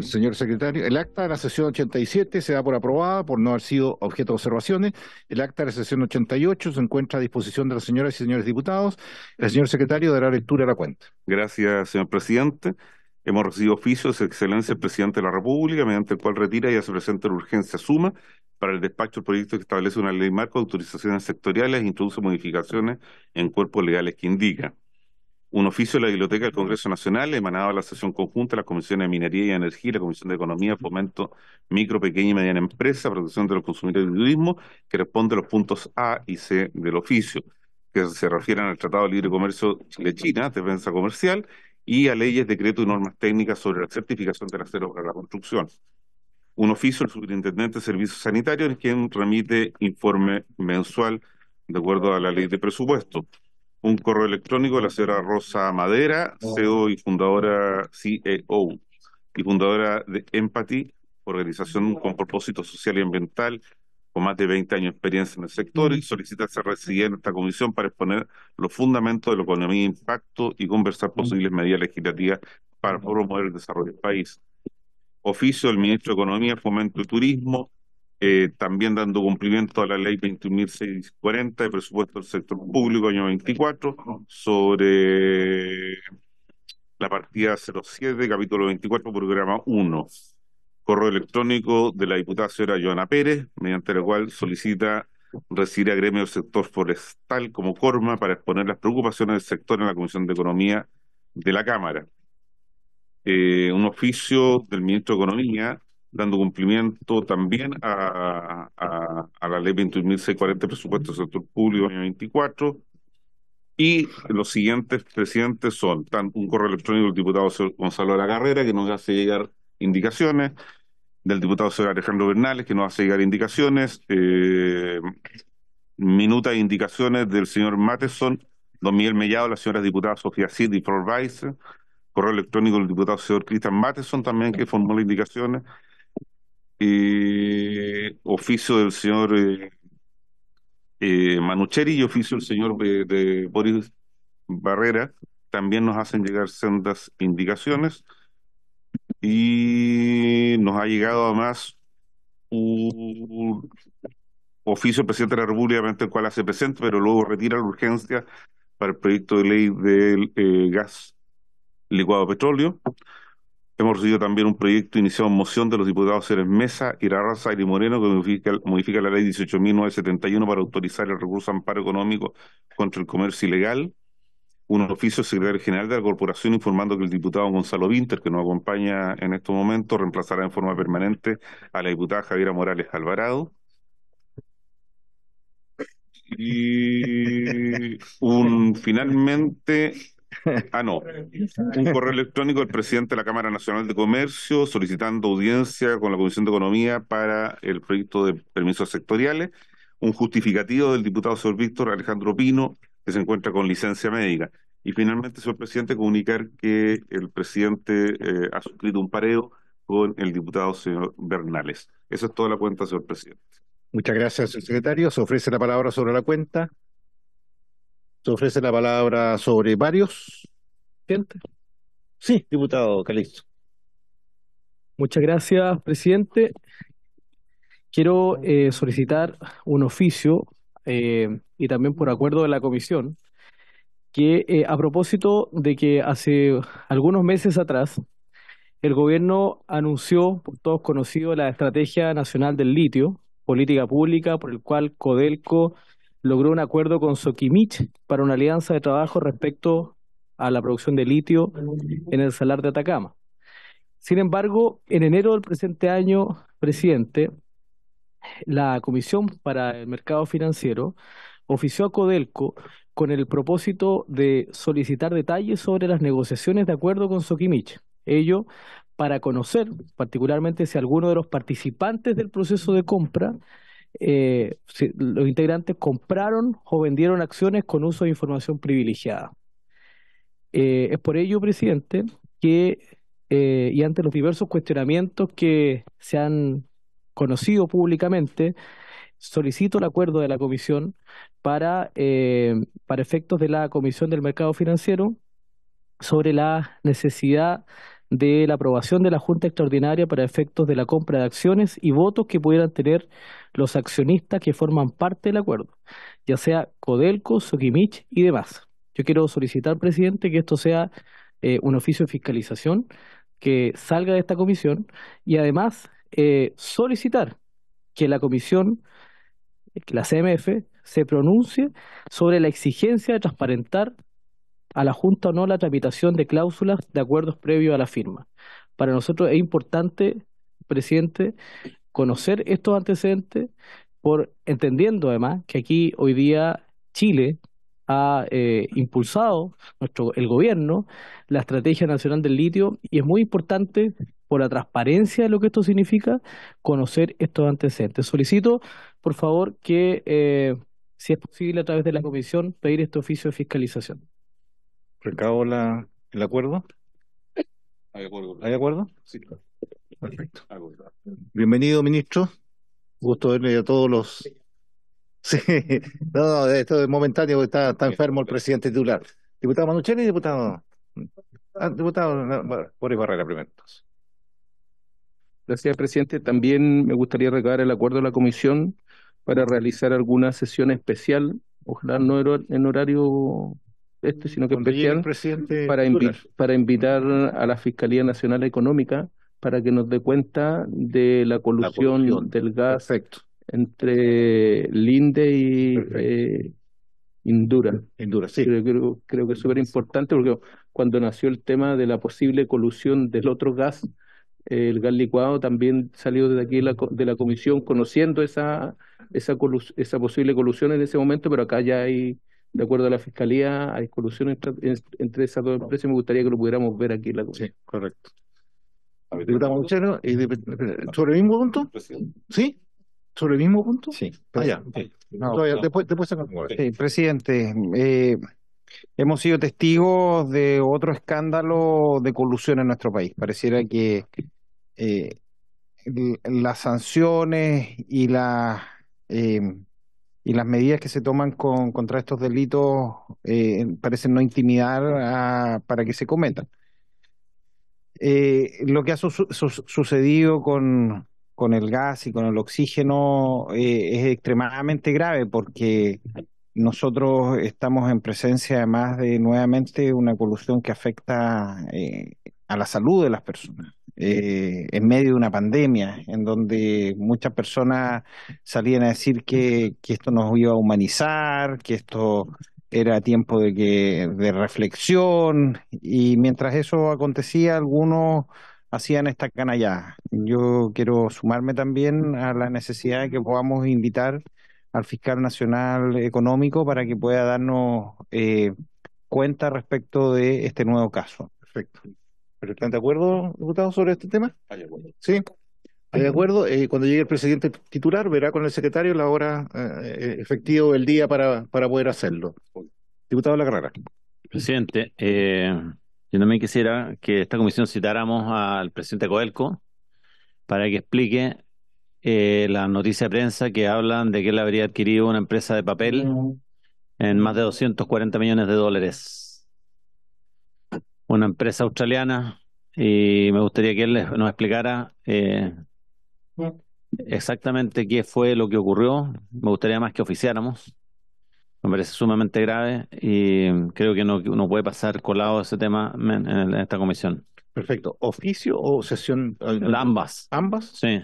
señor secretario. El acta de la sesión 87 se da por aprobada por no haber sido objeto de observaciones. El acta de la sesión 88 se encuentra a disposición de las señoras y señores diputados. El señor secretario dará lectura a la cuenta. Gracias, señor presidente. Hemos recibido oficio de su excelencia el presidente de la República, mediante el cual retira y hace presente la urgencia suma para el despacho del proyecto que establece una ley marco de autorizaciones sectoriales e introduce modificaciones en cuerpos legales que indica. Un oficio de la Biblioteca del Congreso Nacional, emanado de la sesión conjunta de las comisiones de Minería y Energía y la Comisión de Economía, Fomento, Micro, Pequeña y Mediana Empresa, Protección de los Consumidores y Turismo, que responde a los puntos A y C del oficio, que se refieren al Tratado de Libre Comercio Chile-China, defensa comercial, y a leyes, decretos y normas técnicas sobre la certificación del acero para la construcción. Un oficio del Superintendente de Servicios Sanitarios, en quien remite informe mensual de acuerdo a la ley de presupuesto. Un correo electrónico de la señora Rosa Madera, CEO y fundadora, CEO y fundadora de Empathy, organización con propósito social y ambiental, con más de 20 años de experiencia en el sector, y solicita ser residida en esta comisión para exponer los fundamentos de la economía de impacto y conversar posibles medidas legislativas para promover el desarrollo del país. Oficio del Ministro de Economía, Fomento y Turismo, también dando cumplimiento a la ley 21.640 de presupuesto del sector público año 24, sobre la partida 07, capítulo 24, programa 1. Correo electrónico de la diputada señora Joana Pérez, mediante la cual solicita recibir a gremio del sector forestal como Corma para exponer las preocupaciones del sector en la Comisión de Economía de la Cámara. Un oficio del ministro de Economía dando cumplimiento también a la ley 21.640 presupuesto del sector público año 24. Y los siguientes presidentes son un correo electrónico del diputado Gonzalo de la Carrera, que nos hace llegar indicaciones, del diputado señor Alejandro Bernales, que nos hace llegar indicaciones, minutas e indicaciones del señor Matheson, don Miguel Mellado, la señora diputada Sofía Cid y Flor Weiss, correo electrónico del diputado señor Cristian Matheson también, que formuló indicaciones, oficio del señor Manucheri y oficio del señor de Boris Barrera, también nos hacen llegar sendas indicaciones, y nos ha llegado además un oficio del presidente de la República, mediante el cual hace presente, pero luego retira la urgencia para el proyecto de ley del gas licuado de petróleo. Hemos recibido también un proyecto iniciado en moción de los diputados Ceres Mesa, Irarrázaga y Moreno, que modifica la ley 18.971 para autorizar el recurso de amparo económico contra el comercio ilegal. Un oficio del secretario general de la Corporación informando que el diputado Gonzalo Vinter, que nos acompaña en estos momentos, reemplazará en forma permanente a la diputada Javiera Morales Alvarado. Y finalmente, un correo electrónico del presidente de la Cámara Nacional de Comercio solicitando audiencia con la Comisión de Economía para el proyecto de permisos sectoriales, un justificativo del diputado señor Víctor Alejandro Pino, que se encuentra con licencia médica. Y finalmente, señor presidente, comunicar que el presidente ha suscrito un pareo con el diputado señor Bernales. Esa es toda la cuenta, señor presidente. Muchas gracias, señor secretario. Se ofrece la palabra sobre la cuenta. Se ofrece la palabra sobre varios. ¿Gente? Sí, diputado Calixto. Muchas gracias, presidente. Quiero solicitar un oficio y también por acuerdo de la comisión que a propósito de que hace algunos meses atrás el gobierno anunció, por todos conocido, la Estrategia Nacional del Litio, política pública por el cual Codelco logró un acuerdo con Soquimich para una alianza de trabajo respecto a la producción de litio en el Salar de Atacama. Sin embargo, en enero del presente año, presidente, la Comisión para el Mercado Financiero ofició a Codelco con el propósito de solicitar detalles sobre las negociaciones de acuerdo con Soquimich. Ello para conocer particularmente si alguno de los participantes del proceso de compra, si los integrantes compraron o vendieron acciones con uso de información privilegiada. Es por ello, presidente, que y ante los diversos cuestionamientos que se han conocido públicamente, solicito el acuerdo de la comisión para efectos de la Comisión del Mercado Financiero sobre la necesidad de la aprobación de la Junta Extraordinaria para efectos de la compra de acciones y votos que pudieran tener los accionistas que forman parte del acuerdo, ya sea Codelco, Sokimich y demás. Yo quiero solicitar, presidente, que esto sea un oficio de fiscalización que salga de esta comisión y además solicitar que la comisión, que la CMF, se pronuncie sobre la exigencia de transparentar a la Junta o no la tramitación de cláusulas de acuerdos previos a la firma. Para nosotros es importante, presidente, conocer estos antecedentes, entendiendo además que aquí hoy día Chile ha impulsado el gobierno la Estrategia Nacional del Litio y es muy importante, por la transparencia de lo que esto significa, conocer estos antecedentes. Solicito, por favor, que si es posible a través de la comisión pedir este oficio de fiscalización. ¿Recabo el acuerdo? ¿Hay acuerdo? ¿Hay acuerdo? Sí. Perfecto. Acuerdo. Bienvenido, ministro. Gusto verle a todos los... Sí, no, esto es momentáneo, está enfermo el presidente titular. Diputado Manuchelli y diputado... Boris Barrera primero. Entonces. Gracias, presidente. También me gustaría recabar el acuerdo de la comisión para realizar alguna sesión especial, ojalá no en horario sino que Cuando llegue el especial, presidente para invitar a la Fiscalía Nacional Económica para que nos dé cuenta de la colusión del gas Perfecto. entre Linde y Indura. Indura, sí. Creo que es súper importante porque cuando nació el tema de la posible colusión del otro gas, el gas licuado también salió desde aquí de la comisión conociendo esa posible colusión en ese momento, pero acá ya hay, de acuerdo a la Fiscalía, hay colusión entre esas dos empresas y me gustaría que lo pudiéramos ver aquí en la comisión. Sí, correcto. Diputado Manuchelli, ¿sobre el mismo punto? ¿Sí? ¿Sobre el mismo punto? Sí. Ya. No, Después se sí, presidente, hemos sido testigos de otro escándalo de colusión en nuestro país. Pareciera que las sanciones y las medidas que se toman contra estos delitos parecen no intimidar para que se cometan. Lo que ha sucedido con el gas y con el oxígeno es extremadamente grave porque nosotros estamos en presencia además de nuevamente una colusión que afecta a la salud de las personas. En medio de una pandemia en donde muchas personas salían a decir que esto nos iba a humanizar, que esto era tiempo de reflexión, y mientras eso acontecía, algunos hacían esta canallada. Yo quiero sumarme también a la necesidad de que podamos invitar al fiscal nacional económico para que pueda darnos cuenta respecto de este nuevo caso. Perfecto. ¿Pero están de acuerdo, diputados, sobre este tema? Hay acuerdo. Sí. ¿Hay de acuerdo? Cuando llegue el presidente titular, verá con el secretario la hora efectiva del día para poder hacerlo. Diputado La Carrera. Presidente, yo también quisiera que esta comisión citáramos al presidente Codelco para que explique la noticia de prensa que hablan de que él habría adquirido una empresa de papel en más de 240 millones de dólares. Una empresa australiana, y me gustaría que él nos explicara exactamente qué fue lo que ocurrió. Me gustaría más que oficiáramos. Me parece sumamente grave y creo que no puede pasar colado ese tema en esta comisión. Perfecto. ¿Oficio o sesión? Ambas. ¿Ambas? Sí.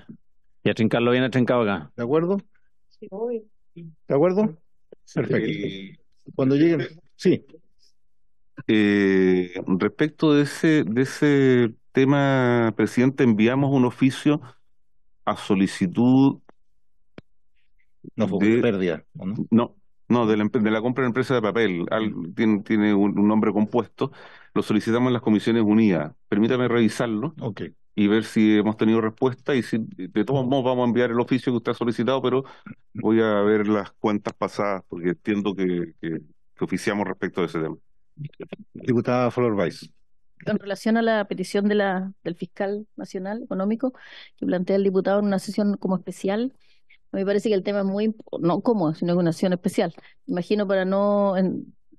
Y a trincarlo bien trincado acá. ¿De acuerdo? Sí, voy. ¿De acuerdo? Perfecto. Cuando lleguen... Sí. Respecto de ese tema, presidente, enviamos un oficio a solicitud No fue de... pérdida, ¿no? No, de la compra de la empresa de papel. Tiene un nombre compuesto. Lo solicitamos en las Comisiones Unidas. Permítame revisarlo Ok. y ver si hemos tenido respuesta, y si de todos modos vamos a enviar el oficio que usted ha solicitado, pero voy a ver las cuentas pasadas porque entiendo que oficiamos respecto de ese tema. Diputada Flor Weiss. En relación a la petición del fiscal nacional económico que plantea el diputado en una sesión como especial, me parece que el tema es muy, no cómodo, sino que una sesión especial. Imagino para no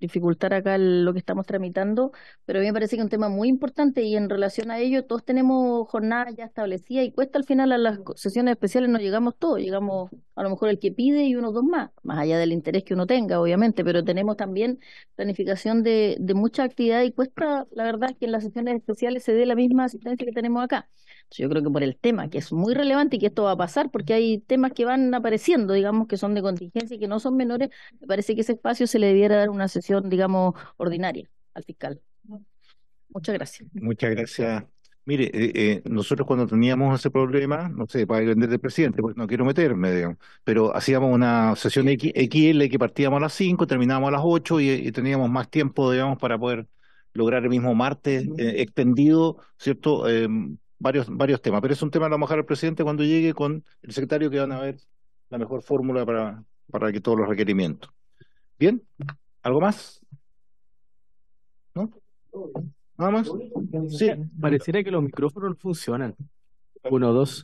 dificultar acá lo que estamos tramitando, pero a mí me parece que es un tema muy importante y en relación a ello todos tenemos jornadas ya establecidas y cuesta al final a las sesiones especiales no llegamos todos, llegamos a lo mejor el que pide y unos dos más allá del interés que uno tenga, obviamente, pero tenemos también planificación de mucha actividad y cuesta, la verdad, que en las sesiones especiales se dé la misma asistencia que tenemos acá. Yo creo que por el tema, que es muy relevante y que esto va a pasar, porque hay temas que van apareciendo, digamos, que son de contingencia y que no son menores, me parece que ese espacio se le debiera dar una sesión, digamos, ordinaria al fiscal. Muchas gracias. Muchas gracias. Mire, nosotros cuando teníamos ese problema, no sé, para vender del presidente, porque no quiero meterme, digamos, pero hacíamos una sesión XL que partíamos a las 5, terminábamos a las 8 y teníamos más tiempo, digamos, para poder lograr el mismo martes extendido, ¿cierto? Varios temas, pero es un tema que lo vamos a dejar al presidente cuando llegue con el secretario, que van a ver la mejor fórmula para que todos los requerimientos. ¿Bien? ¿Algo más? ¿No? ¿Nada más? Sí. Pareciera que los micrófonos funcionan. 1, 2.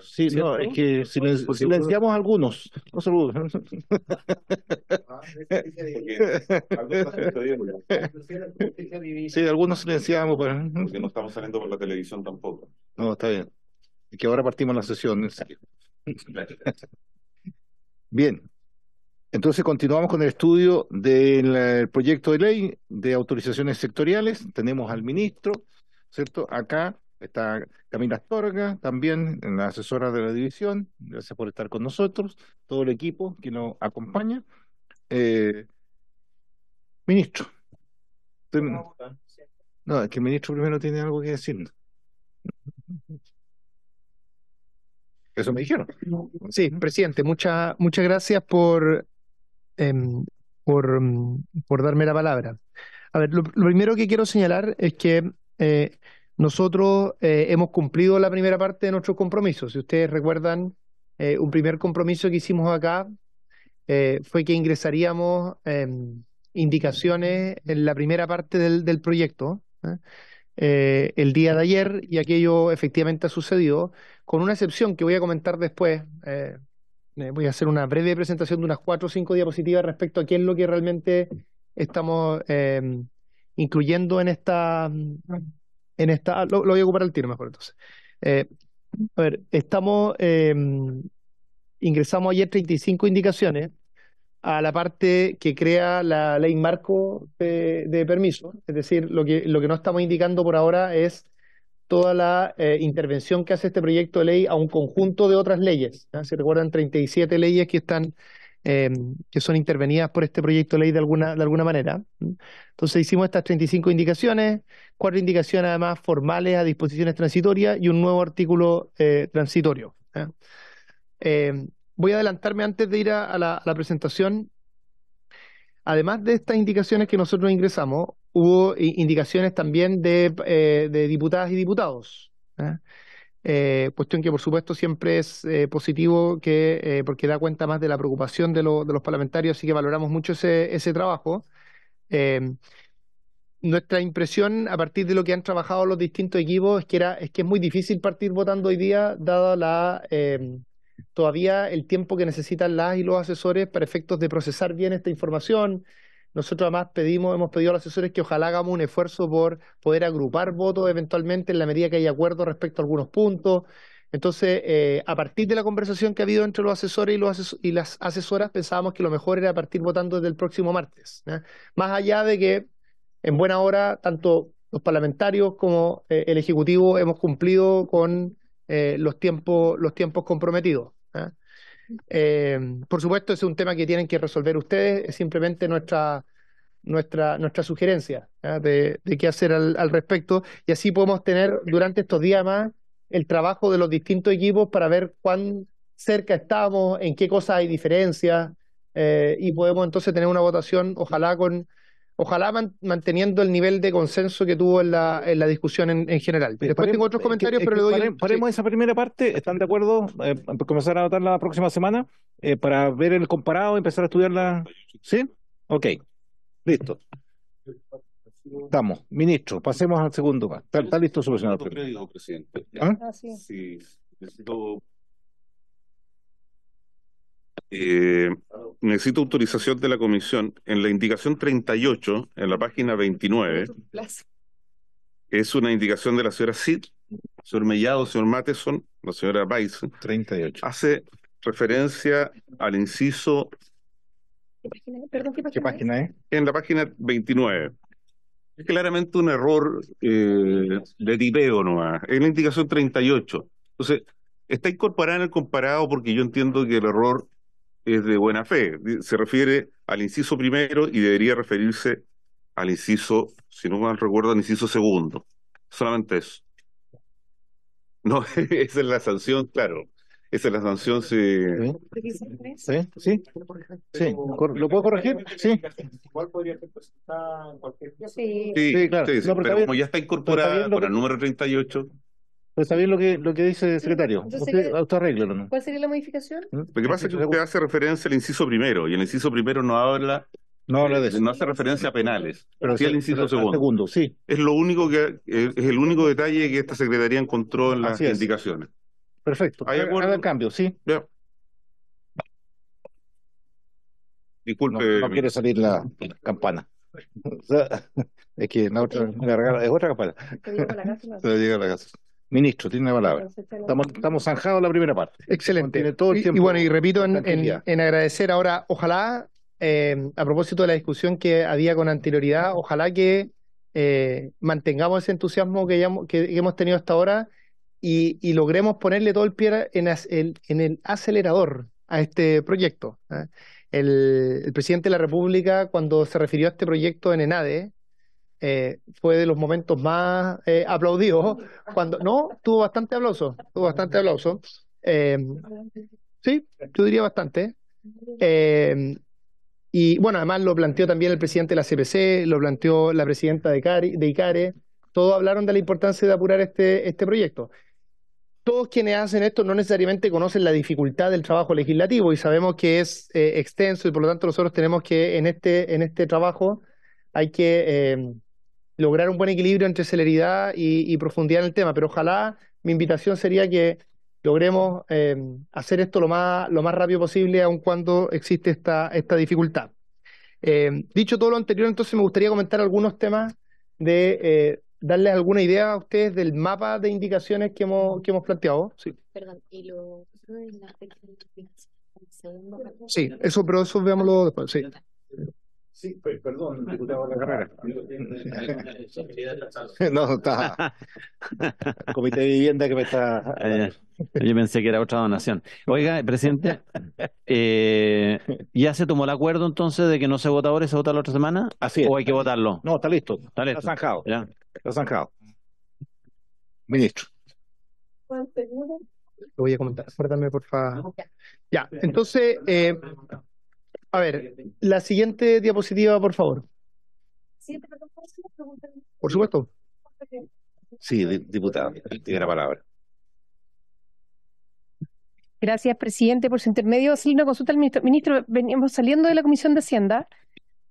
Sí, ¿Cierto? no, es que silenciamos algunos. No saludos. Sí, algunos silenciamos. Porque no estamos saliendo por la televisión tampoco. No, está bien. Es que ahora partimos la sesión, en serio. Bien. Entonces continuamos con el estudio del proyecto de ley de autorizaciones sectoriales. Tenemos al ministro, ¿cierto? Acá está Camila Astorga, también la asesora de la división. Gracias por estar con nosotros. Todo el equipo que nos acompaña. Ministro. No, es que el ministro primero tiene algo que decirnos. Eso me dijeron. Sí, presidente, muchas gracias por darme la palabra. A ver, lo primero que quiero señalar es que nosotros hemos cumplido la primera parte de nuestros compromisos. Si ustedes recuerdan, un primer compromiso que hicimos acá fue que ingresaríamos indicaciones en la primera parte del proyecto el día de ayer, y aquello efectivamente ha sucedido, con una excepción que voy a comentar después. Voy a hacer una breve presentación de unas 4 o 5 diapositivas respecto a qué es lo que realmente estamos incluyendo en esta. Lo voy a ocupar al tiro mejor entonces. A ver, ingresamos ayer 35 indicaciones a la parte que crea la ley marco de permiso. Es decir, lo que no estamos indicando por ahora es toda la intervención que hace este proyecto de ley a un conjunto de otras leyes. Si recuerdan, 37 leyes que están que son intervenidas por este proyecto de ley de alguna manera. Entonces hicimos estas 35 indicaciones, 4 indicaciones además formales a disposiciones transitorias y un nuevo artículo transitorio. Voy a adelantarme antes de ir a la presentación. Además de estas indicaciones que nosotros ingresamos, hubo indicaciones también de diputadas y diputados. Cuestión que por supuesto siempre es positivo, porque da cuenta más de la preocupación de los parlamentarios, así que valoramos mucho ese trabajo. Nuestra impresión, a partir de lo que han trabajado los distintos equipos, es que es muy difícil partir votando hoy día, dada todavía el tiempo que necesitan las y los asesores para efectos de procesar bien esta información. Nosotros además hemos pedido a los asesores que ojalá hagamos un esfuerzo por poder agrupar votos eventualmente en la medida que haya acuerdo respecto a algunos puntos. Entonces, a partir de la conversación que ha habido entre los asesores y las asesoras, pensábamos que lo mejor era partir votando desde el próximo martes. Más allá de que, en buena hora, tanto los parlamentarios como el Ejecutivo hemos cumplido con los tiempos comprometidos. Por supuesto, ese es un tema que tienen que resolver ustedes, es simplemente nuestra sugerencia de qué hacer al respecto, y así podemos tener durante estos días más el trabajo de los distintos equipos para ver cuán cerca estamos, en qué cosas hay diferencias, y podemos entonces tener una votación, ojalá manteniendo el nivel de consenso que tuvo en la discusión en general. Después tengo otros comentarios, pero le doy... Paremos esa primera parte. ¿Están de acuerdo? Comenzar a votar la próxima semana para ver el comparado y empezar a estudiarla. ¿Sí? Ok. Listo. Estamos. Ministro, pasemos al segundo. ¿Está listo, señor presidente? ¿Ah? Sí, necesito... necesito autorización de la comisión. En la indicación 38, en la página 29, es una indicación de la señora Cid, señor Mellado, señor Matheson, la señora Weiss, 38. hace referencia al inciso Perdón, ¿Qué página es? en la página 29. Es claramente un error de tipeo nomás. Es la indicación 38. Entonces, está incorporada en el comparado porque yo entiendo que el error es de buena fe. Se refiere al inciso primero y debería referirse al inciso, si no mal recuerdo, al inciso segundo. Solamente eso. No, esa es la sanción, claro. Esa es la sanción, sí. ¿Sí? ¿Sí? Sí. ¿Lo puedo corregir? Sí. Igual podría ser presentada en cualquier día. Sí. Sí, claro. Sí, No, pero pero está bien. como ya está incorporada lo con que- el número 38, Pero está bien lo que dice el secretario. Entonces, Usted arréglelo, ¿no? ¿cuál sería la modificación? lo que pasa es que usted hace referencia al inciso primero, y el inciso primero no habla, No habla de eso. no hace referencia a penales, Pero sí al inciso al segundo. segundo, sí. Es lo único que es el único detalle que esta secretaría encontró en las Así es. indicaciones. Perfecto. ¿Hay acuerdo? Haga el cambio, sí. Ya. Disculpe. No quiere salir la campana. O sea, es que la otra, es otra campana. Se le llega a la casa. Ministro, tiene la palabra. Estamos zanjados la primera parte. Excelente. Tiene todo el Y tiempo bueno, y repito tranquilidad. en agradecer ahora, ojalá, a propósito de la discusión que había con anterioridad, ojalá que mantengamos ese entusiasmo que hemos tenido hasta ahora y logremos ponerle todo el pie en el acelerador a este proyecto. El presidente de la República, cuando se refirió a este proyecto en ENADE, fue de los momentos más aplaudidos. Tuvo bastante aplauso. Sí, yo diría bastante. Y bueno, además lo planteó también el presidente de la CPC, lo planteó la presidenta de ICARE. Todos hablaron de la importancia de apurar este proyecto. Todos quienes hacen esto no necesariamente conocen la dificultad del trabajo legislativo y sabemos que es extenso y por lo tanto nosotros tenemos que en este trabajo hay que lograr un buen equilibrio entre celeridad y profundidad en el tema, pero ojalá mi invitación sería que logremos hacer esto lo más rápido posible, aun cuando existe esta dificultad. Dicho todo lo anterior, entonces me gustaría comentar algunos temas de darles alguna idea a ustedes del mapa de indicaciones que hemos planteado. Sí. Perdón, y lo de la Sí, pero eso veámoslo después. Sí. Sí, perdón, diputado de la carrera. No, está. El comité de vivienda que me está. Yo pensé que era otra donación. Oiga, presidente, ¿ya se tomó el acuerdo entonces de que no se vota ahora y se vota la otra semana? Así es. ¿O hay que votarlo? No, está listo. Está listo. Está zanjado. Ya. Está zanjado. Ministro. Lo voy a comentar. Acuérdame, por favor. Ya, entonces, a ver, la siguiente diapositiva, por favor. Por supuesto. Sí, diputado, tiene la palabra. Gracias, presidente, por su intermedio. Hacerle una consulta al ministro. Ministro, veníamos saliendo de la Comisión de Hacienda,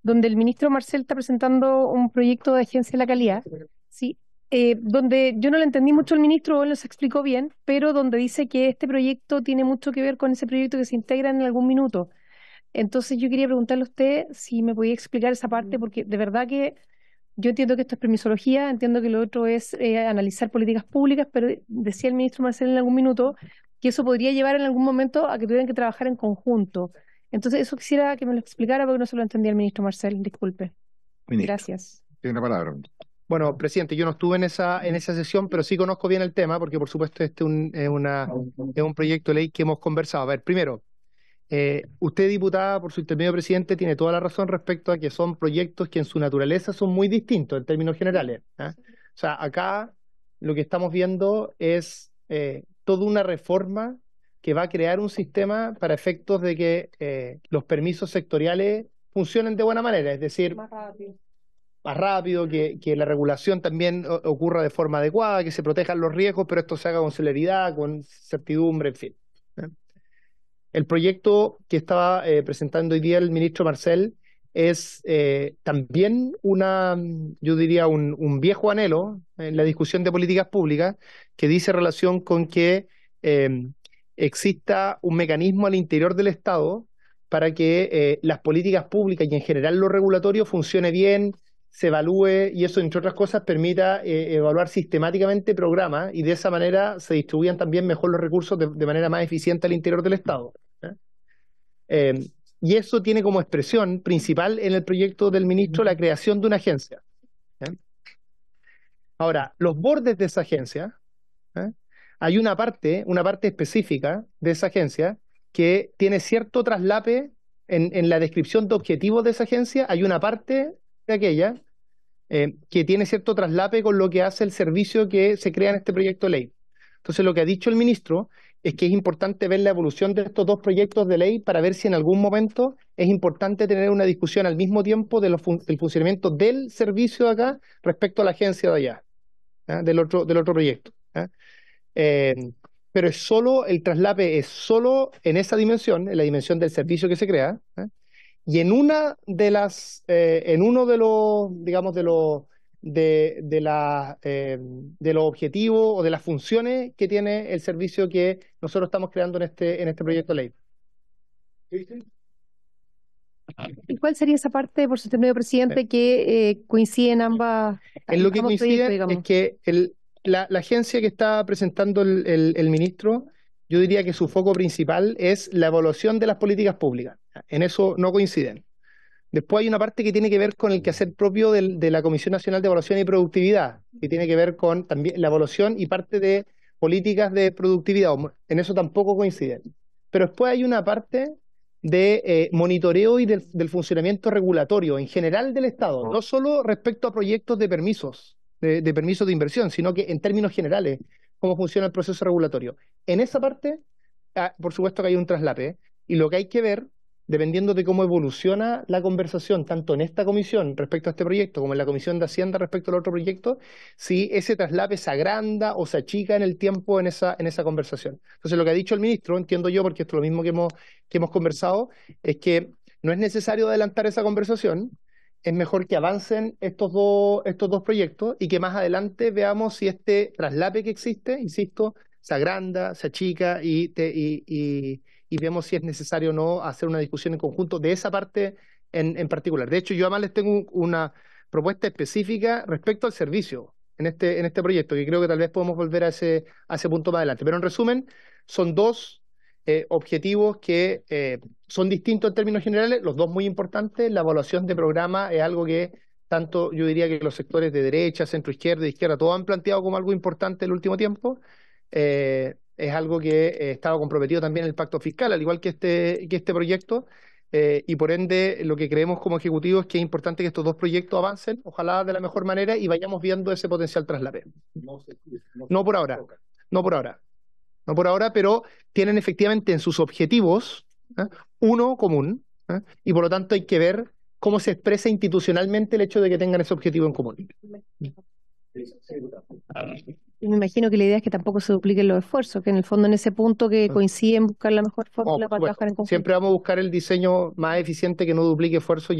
donde el ministro Marcel está presentando un proyecto de agencia de la calidad, ¿sí? Donde yo no le entendí mucho al ministro, él nos explicó bien, pero donde dice que este proyecto tiene mucho que ver con ese proyecto que se integra en algún minuto. Entonces yo quería preguntarle a usted si me podía explicar esa parte, porque de verdad que yo entiendo que esto es permisología, entiendo que lo otro es analizar políticas públicas, pero decía el ministro Marcel en algún minuto que eso podría llevar en algún momento a que tuvieran que trabajar en conjunto. Entonces eso quisiera que me lo explicara porque no se lo entendía el ministro Marcel, disculpe. Ministro, Gracias. tiene la palabra. Bueno, presidente, yo no estuve en esa sesión, pero sí conozco bien el tema, porque por supuesto este es un proyecto de ley que hemos conversado. A ver, primero, usted, diputada, por su intermedio, presidente, tiene toda la razón respecto a que son proyectos que en su naturaleza son muy distintos en términos generales. O sea, acá lo que estamos viendo es toda una reforma que va a crear un sistema para efectos de que los permisos sectoriales funcionen de buena manera, es decir, más rápido, que la regulación también ocurra de forma adecuada, que se protejan los riesgos, pero esto se haga con celeridad, con certidumbre, en fin. El proyecto que estaba presentando hoy día el ministro Marcel es también yo diría, un viejo anhelo en la discusión de políticas públicas que dice relación con que exista un mecanismo al interior del Estado para que las políticas públicas y en general lo regulatorio funcione bien, se evalúe y eso, entre otras cosas, permita evaluar sistemáticamente programas y de esa manera se distribuyan también mejor los recursos de manera más eficiente al interior del Estado. Y eso tiene como expresión principal en el proyecto del ministro la creación de una agencia. Ahora, los bordes de esa agencia, hay una parte específica de esa agencia que tiene cierto traslape en la descripción de objetivos de esa agencia, hay una parte de aquella que tiene cierto traslape con lo que hace el servicio que se crea en este proyecto de ley. Entonces, lo que ha dicho el ministro es que es importante ver la evolución de estos dos proyectos de ley para ver si en algún momento es importante tener una discusión al mismo tiempo del funcionamiento del servicio de acá respecto a la agencia de allá, del otro proyecto. Pero es solo, el traslape es solo en esa dimensión, en la dimensión del servicio que se crea, y en una de las, en uno de los, digamos, de los objetivos o de las funciones que tiene el servicio que nosotros estamos creando en este proyecto de ley. ¿Y cuál sería esa parte, por su término, presidente, que coincide en ambas? En lo que ambos coincide proyectos, es que la agencia que está presentando el ministro, yo diría que su foco principal es la evaluación de las políticas públicas. En eso no coinciden. Después hay una parte que tiene que ver con el quehacer propio de la Comisión Nacional de Evaluación y Productividad, que tiene que ver con también la evaluación y parte de políticas de productividad. En eso tampoco coinciden. Pero después hay una parte de monitoreo y del funcionamiento regulatorio en general del Estado, no solo respecto a proyectos de permisos, de permisos de inversión, sino que en términos generales, cómo funciona el proceso regulatorio. En esa parte, por supuesto que hay un traslape, y lo que hay que ver, dependiendo de cómo evoluciona la conversación, tanto en esta comisión respecto a este proyecto, como en la Comisión de Hacienda respecto al otro proyecto, si ese traslape se agranda o se achica en el tiempo en esa conversación. Entonces, lo que ha dicho el ministro, entiendo yo, porque esto es lo mismo que hemos conversado, es que no es necesario adelantar esa conversación, es mejor que avancen estos dos proyectos y que más adelante veamos si este traslape que existe, insisto, se agranda, se achica y vemos si es necesario o no hacer una discusión en conjunto de esa parte en particular. De hecho, yo además les tengo una propuesta específica respecto al servicio en este proyecto, que creo que tal vez podemos volver a ese punto más adelante. Pero en resumen, son dos objetivos que son distintos en términos generales, los dos muy importantes. La evaluación de programa es algo que tanto yo diría que los sectores de derecha, centro izquierda, izquierda, todos han planteado como algo importante en el último tiempo. Es algo que estaba comprometido también en el pacto fiscal, al igual que este proyecto, y por ende lo que creemos como Ejecutivo es que es importante que estos dos proyectos avancen, ojalá de la mejor manera, y vayamos viendo ese potencial traslape. No por ahora, pero tienen efectivamente en sus objetivos uno común, y por lo tanto hay que ver cómo se expresa institucionalmente el hecho de que tengan ese objetivo en común. Y me imagino que la idea es que tampoco se dupliquen los esfuerzos, que en el fondo en ese punto que coinciden buscar la mejor fórmula para trabajar en conjunto. Siempre vamos a buscar el diseño más eficiente que no duplique esfuerzos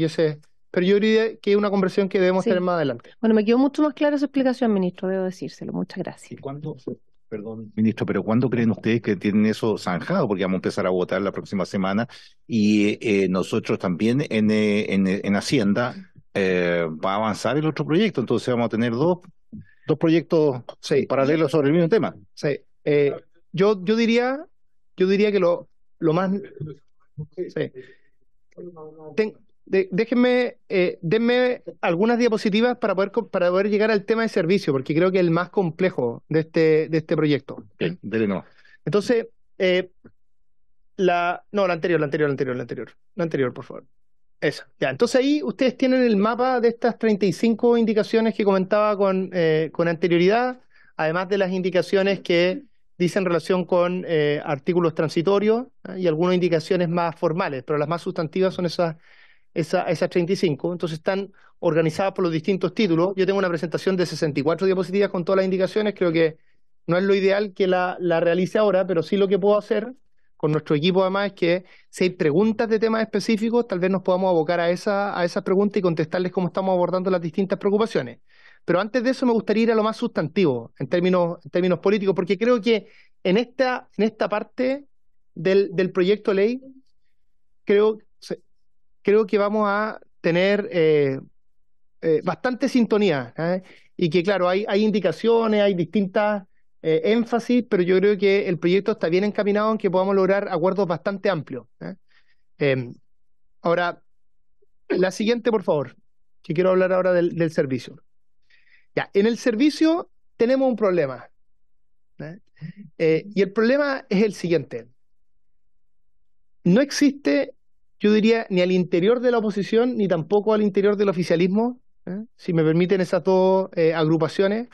pero yo diría que es una conversión que debemos tener más adelante. Bueno, me quedó mucho más clara su explicación, ministro, debo decírselo. Muchas gracias. ¿Y cuándo? Perdón, ministro, pero ¿cuándo creen ustedes que tienen eso zanjado? Porque vamos a empezar a votar la próxima semana y nosotros también en Hacienda va a avanzar el otro proyecto, entonces vamos a tener dos proyectos paralelos sobre el mismo tema. Sí. Yo diría que lo más... Sí. Denme algunas diapositivas para poder llegar al tema de servicio, porque creo que es el más complejo de este proyecto. Okay, dele no. Entonces, la anterior, por favor. Esa. Ya, entonces ahí ustedes tienen el mapa de estas 35 indicaciones que comentaba con anterioridad, además de las indicaciones que dicen relación con artículos transitorios y algunas indicaciones más formales, pero las más sustantivas son esas 35. Entonces están organizadas por los distintos títulos. Yo tengo una presentación de 64 diapositivas con todas las indicaciones. Creo que no es lo ideal que la realice ahora, pero sí lo que puedo hacer con nuestro equipo además es que si hay preguntas de temas específicos, tal vez nos podamos abocar a esas preguntas y contestarles cómo estamos abordando las distintas preocupaciones. Pero antes de eso me gustaría ir a lo más sustantivo en términos políticos, porque creo que en esta parte del proyecto de ley creo, creo que vamos a tener bastante sintonía, y que claro, hay indicaciones, hay distintas énfasis, pero yo creo que el proyecto está bien encaminado en que podamos lograr acuerdos bastante amplios. Ahora, la siguiente, por favor, que quiero hablar ahora del servicio. Ya, en el servicio tenemos un problema, y el problema es el siguiente. No existe, yo diría, ni al interior de la oposición, ni tampoco al interior del oficialismo, si me permiten esas dos agrupaciones,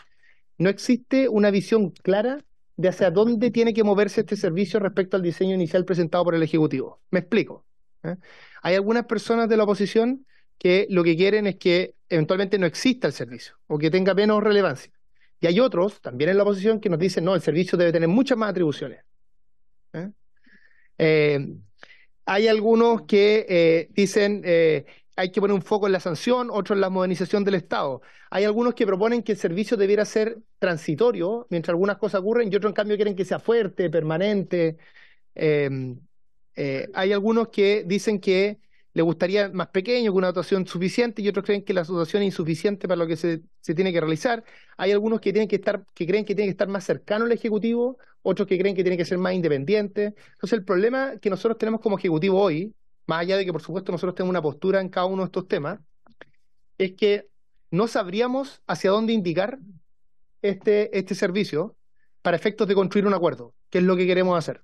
no existe una visión clara de hacia dónde tiene que moverse este servicio respecto al diseño inicial presentado por el Ejecutivo. Me explico. Hay algunas personas de la oposición que lo que quieren es que eventualmente no exista el servicio o que tenga menos relevancia. Y hay otros, también en la oposición, que nos dicen, no, el servicio debe tener muchas más atribuciones. Hay algunos que dicen hay que poner un foco en la sanción, otros en la modernización del Estado. Hay algunos que proponen que el servicio debiera ser transitorio mientras algunas cosas ocurren y otros en cambio quieren que sea fuerte, permanente. Hay algunos que dicen que les gustaría más pequeño, con una dotación suficiente, y otros creen que la dotación es insuficiente para lo que se tiene que realizar. Hay algunos que creen que tiene que estar más cercano al Ejecutivo, otros que creen que tiene que ser más independiente. Entonces el problema que nosotros tenemos como Ejecutivo hoy, más allá de que por supuesto nosotros tenemos una postura en cada uno de estos temas, es que no sabríamos hacia dónde indicar este servicio para efectos de construir un acuerdo, que es lo que queremos hacer.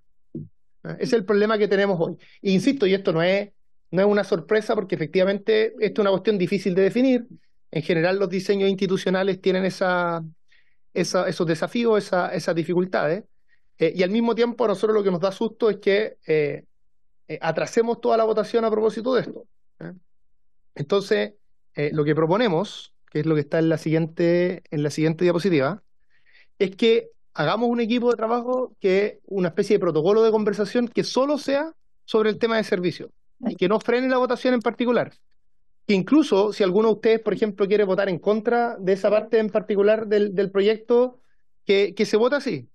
Ese es el problema que tenemos hoy. E insisto, y esto no es una sorpresa porque efectivamente esto es una cuestión difícil de definir. En general los diseños institucionales tienen esos desafíos, esas dificultades, y al mismo tiempo a nosotros lo que nos da susto es que atrasemos toda la votación a propósito de esto. Entonces, lo que proponemos, que es lo que está en la siguiente diapositiva, es que hagamos un equipo de trabajo que una especie de protocolo de conversación que solo sea sobre el tema de servicio y que no frene la votación en particular. Que incluso si alguno de ustedes, por ejemplo, quiere votar en contra de esa parte en particular del proyecto, que se vote así.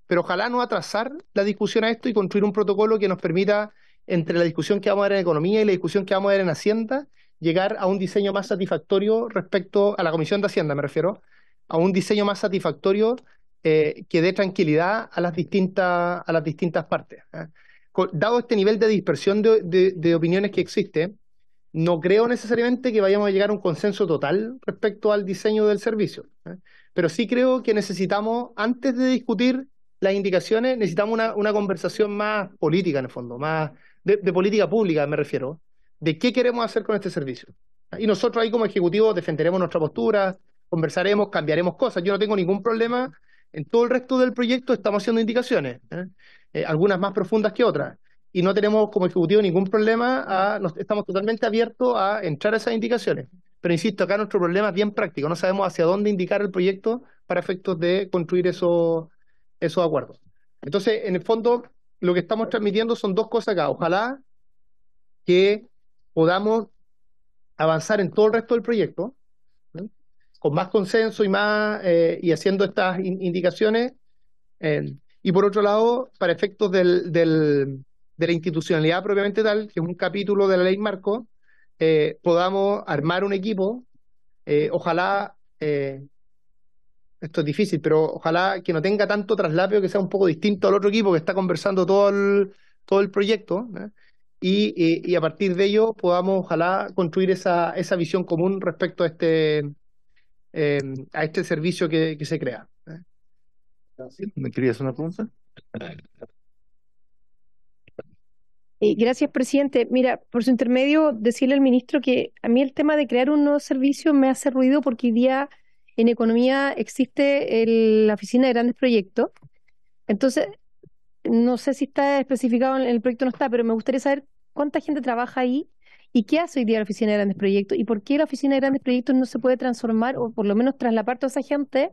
Pero ojalá no atrasar la discusión a esto y construir un protocolo que nos permita, entre la discusión que vamos a ver en economía y la discusión que vamos a ver en Hacienda, llegar a un diseño más satisfactorio respecto a la Comisión de Hacienda, me refiero, a un diseño más satisfactorio que dé tranquilidad a las distintas partes. Dado este nivel de dispersión de opiniones que existe, no creo necesariamente que vayamos a llegar a un consenso total respecto al diseño del servicio, pero sí creo que necesitamos, antes de discutir las indicaciones, necesitamos una conversación más política en el fondo, más de política pública me refiero, de qué queremos hacer con este servicio. Y nosotros ahí como Ejecutivo defenderemos nuestra postura, conversaremos, cambiaremos cosas. Yo no tengo ningún problema. En todo el resto del proyecto estamos haciendo indicaciones, algunas más profundas que otras, y no tenemos como Ejecutivo ningún problema, estamos totalmente abiertos a entrar a esas indicaciones. Pero insisto, acá nuestro problema es bien práctico, no sabemos hacia dónde indicar el proyecto para efectos de construir esos acuerdos. Entonces, en el fondo, lo que estamos transmitiendo son dos cosas acá. Ojalá que podamos avanzar en todo el resto del proyecto, con más consenso y haciendo estas indicaciones, y por otro lado, para efectos de la institucionalidad propiamente tal, que es un capítulo de la ley marco, podamos armar un equipo, ojalá, esto es difícil, pero ojalá que no tenga tanto traslapio, que sea un poco distinto al otro equipo que está conversando todo el proyecto, y a partir de ello podamos, ojalá, construir esa visión común respecto a este servicio que se crea. ¿Me querías una pregunta? Gracias, presidente. Mira, por su intermedio, decirle al ministro que a mí el tema de crear un nuevo servicio me hace ruido porque hoy día en economía existe la oficina de grandes proyectos. Entonces, no sé si está especificado en el proyecto, no está, pero me gustaría saber cuánta gente trabaja ahí y qué hace hoy día la oficina de grandes proyectos y por qué la oficina de grandes proyectos no se puede transformar o por lo menos traslapar toda esa gente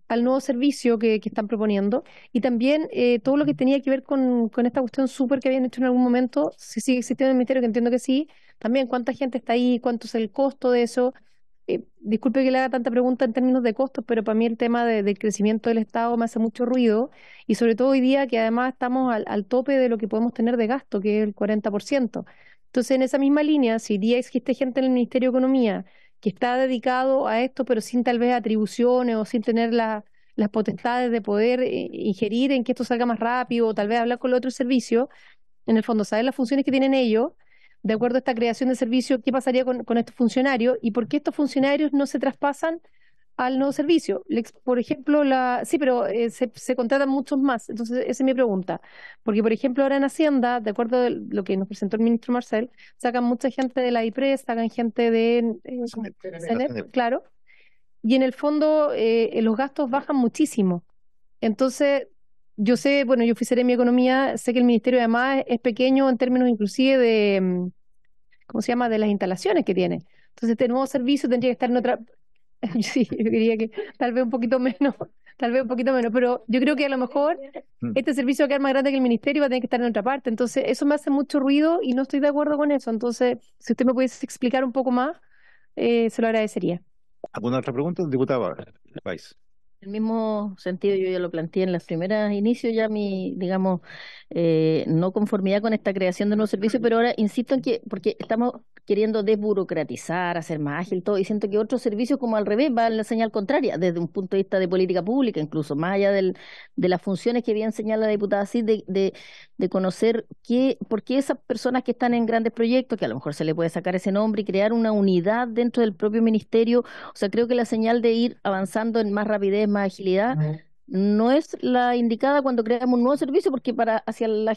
al nuevo servicio que están proponiendo. Y también todo lo que tenía que ver con esta cuestión súper que habían hecho en algún momento, si sigue existiendo en el ministerio, que entiendo que sí, también cuánta gente está ahí, cuánto es el costo de eso, disculpe que le haga tanta pregunta en términos de costos, pero para mí el tema del crecimiento del Estado me hace mucho ruido, y sobre todo hoy día que además estamos al tope de lo que podemos tener de gasto, que es el 40%. Entonces, en esa misma línea, si hoy día existe gente en el Ministerio de Economía que está dedicado a esto, pero sin tal vez atribuciones o sin tener las potestades de poder ingerir en que esto salga más rápido, o tal vez hablar con los otros servicios, en el fondo saber las funciones que tienen ellos, de acuerdo a esta creación de servicio, qué pasaría con estos funcionarios y por qué estos funcionarios no se traspasan al nuevo servicio. Por ejemplo, sí, pero se contratan muchos más. Entonces, esa es mi pregunta. Porque, por ejemplo, ahora en Hacienda, de acuerdo a lo que nos presentó el ministro Marcel, sacan mucha gente de la IPRES, sacan gente de CENEP, claro, y en el fondo los gastos bajan muchísimo. Entonces, yo sé, bueno, yo fui seremi de Economía, sé que el ministerio además es pequeño en términos inclusive de, ¿cómo se llama?, de las instalaciones que tiene. Entonces, este nuevo servicio tendría que estar en otra... Sí, yo diría que tal vez un poquito menos, pero yo creo que a lo mejor este servicio va a quedar más grande que el ministerio y va a tener que estar en otra parte. Entonces, eso me hace mucho ruido y no estoy de acuerdo con eso. Entonces, si usted me pudiese explicar un poco más, se lo agradecería. ¿Alguna otra pregunta, diputada Weiss? En el mismo sentido, yo ya lo planteé en las primeras inicios, ya mi, digamos, no conformidad con esta creación de nuevos servicios, pero ahora insisto en que, porque estamos queriendo desburocratizar, hacer más ágil todo, y siento que otros servicios como al revés van en la señal contraria, desde un punto de vista de política pública, incluso más allá de las funciones que bien señala la diputada Cid, de conocer por qué esas personas que están en grandes proyectos, que a lo mejor se le puede sacar ese nombre y crear una unidad dentro del propio ministerio. O sea, creo que la señal de ir avanzando en más rapidez, más agilidad, no es la indicada cuando creamos un nuevo servicio, porque para hacia la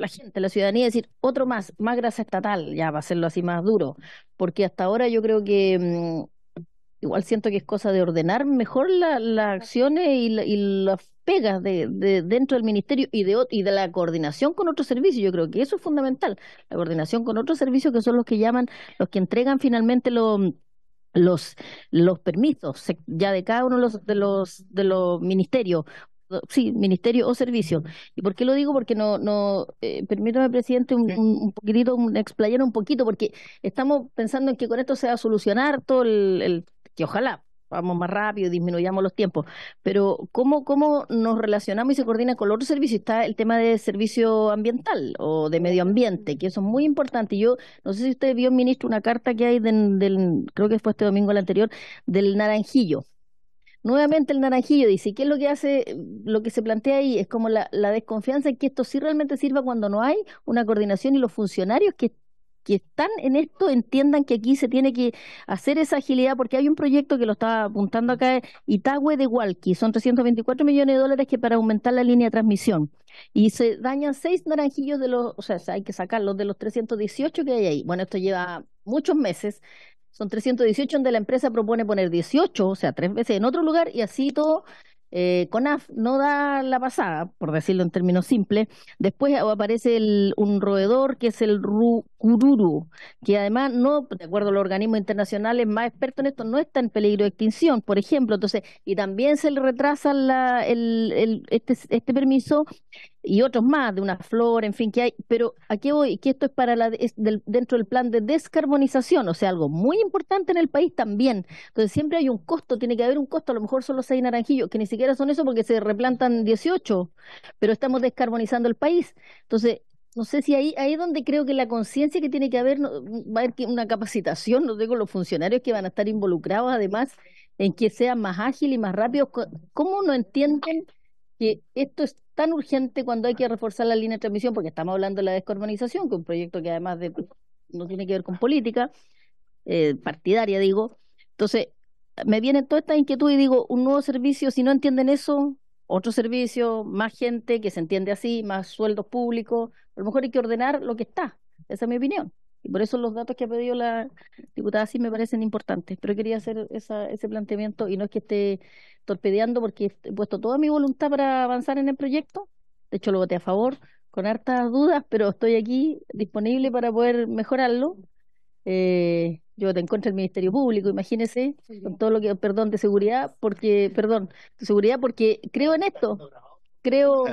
gente, la ciudadanía, decir otro más grasa estatal, ya va a hacerlo así más duro, porque hasta ahora yo creo que igual siento que es cosa de ordenar mejor las acciones y las pegas de dentro del ministerio y de la coordinación con otros servicios. Yo creo que eso es fundamental, la coordinación con otros servicios que son los que los que entregan finalmente los permisos ya de cada uno de los ministerios. Sí, ministerio o servicio. ¿Y por qué lo digo? Porque permítame, presidente, un poquitito, explayar un poquito, porque estamos pensando en que con esto se va a solucionar todo que ojalá vamos más rápido, disminuyamos los tiempos, pero ¿cómo nos relacionamos y se coordina con los otros servicios? Está el tema de servicio ambiental o de medio ambiente, que eso es muy importante. Yo no sé si usted vio, ministro, una carta que hay creo que fue este domingo el anterior, del Naranjillo. Nuevamente el Naranjillo dice, ¿qué es lo que hace? Lo que se plantea ahí es como la desconfianza en que esto sí realmente sirva cuando no hay una coordinación y los funcionarios que están en esto entiendan que aquí se tiene que hacer esa agilidad, porque hay un proyecto que lo estaba apuntando acá, Itagüe de Hualqui, son 324 millones de dólares que para aumentar la línea de transmisión, y se dañan 6 Naranjillos o sea, hay que sacarlos de los 318 que hay ahí. Bueno, esto lleva muchos meses. Son 318 donde la empresa propone poner 18, o sea, 3 veces en otro lugar, y así todo. CONAF no da la pasada, por decirlo en términos simples. Después aparece un roedor que es el cururu, que además no, de acuerdo a los organismos internacionales más expertos en esto, no está en peligro de extinción, por ejemplo. Entonces, y también se le retrasa este permiso, y otros más, de una flor, en fin, que hay. Pero ¿a qué voy? Que esto es para dentro del plan de descarbonización, o sea, algo muy importante en el país también. Entonces siempre hay un costo, tiene que haber un costo. A lo mejor son los 6 naranjillos, que ni siquiera son eso porque se replantan 18, pero estamos descarbonizando el país. Entonces, no sé si ahí es donde creo que la conciencia que tiene que haber, va a haber una capacitación, no digo los funcionarios que van a estar involucrados, además, en que sea más ágil y más rápido. ¿Cómo no entienden que esto es tan urgente cuando hay que reforzar la línea de transmisión? Porque estamos hablando de la descarbonización, que es un proyecto que además no tiene que ver con política partidaria, digo. Entonces, me viene toda esta inquietud y digo, un nuevo servicio, si no entienden eso, otro servicio, más gente que se entiende así, más sueldos públicos, a lo mejor hay que ordenar lo que está. Esa es mi opinión. Y por eso los datos que ha pedido la diputada sí me parecen importantes. Pero quería hacer ese planteamiento, y no es que esté torpedeando, porque he puesto toda mi voluntad para avanzar en el proyecto. De hecho, lo voté a favor, con hartas dudas, pero estoy aquí disponible para poder mejorarlo. Yo te encuentro el Ministerio Público, imagínese, con todo lo que, de seguridad, porque creo en esto. creo,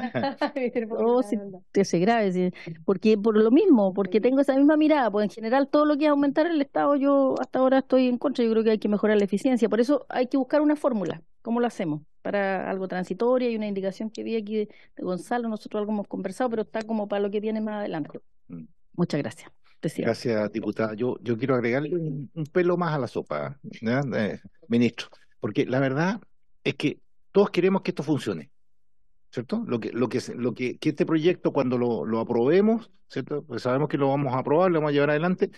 oh, sí, ese grave, sí, porque por lo mismo, porque tengo esa misma mirada, pues en general todo lo que es aumentar el Estado, yo hasta ahora estoy en contra, yo creo que hay que mejorar la eficiencia, por eso hay que buscar una fórmula. ¿Cómo lo hacemos? Para algo transitorio, hay una indicación que vi aquí de Gonzalo, nosotros algo hemos conversado, pero está como para lo que viene más adelante. Muchas gracias. Gracias, diputada. Yo quiero agregarle un pelo más a la sopa, ¿ya? Ministro, porque la verdad es que todos queremos que esto funcione, ¿cierto? Que este proyecto, cuando lo aprobemos, ¿cierto? Pues sabemos que lo vamos a aprobar, lo vamos a llevar adelante,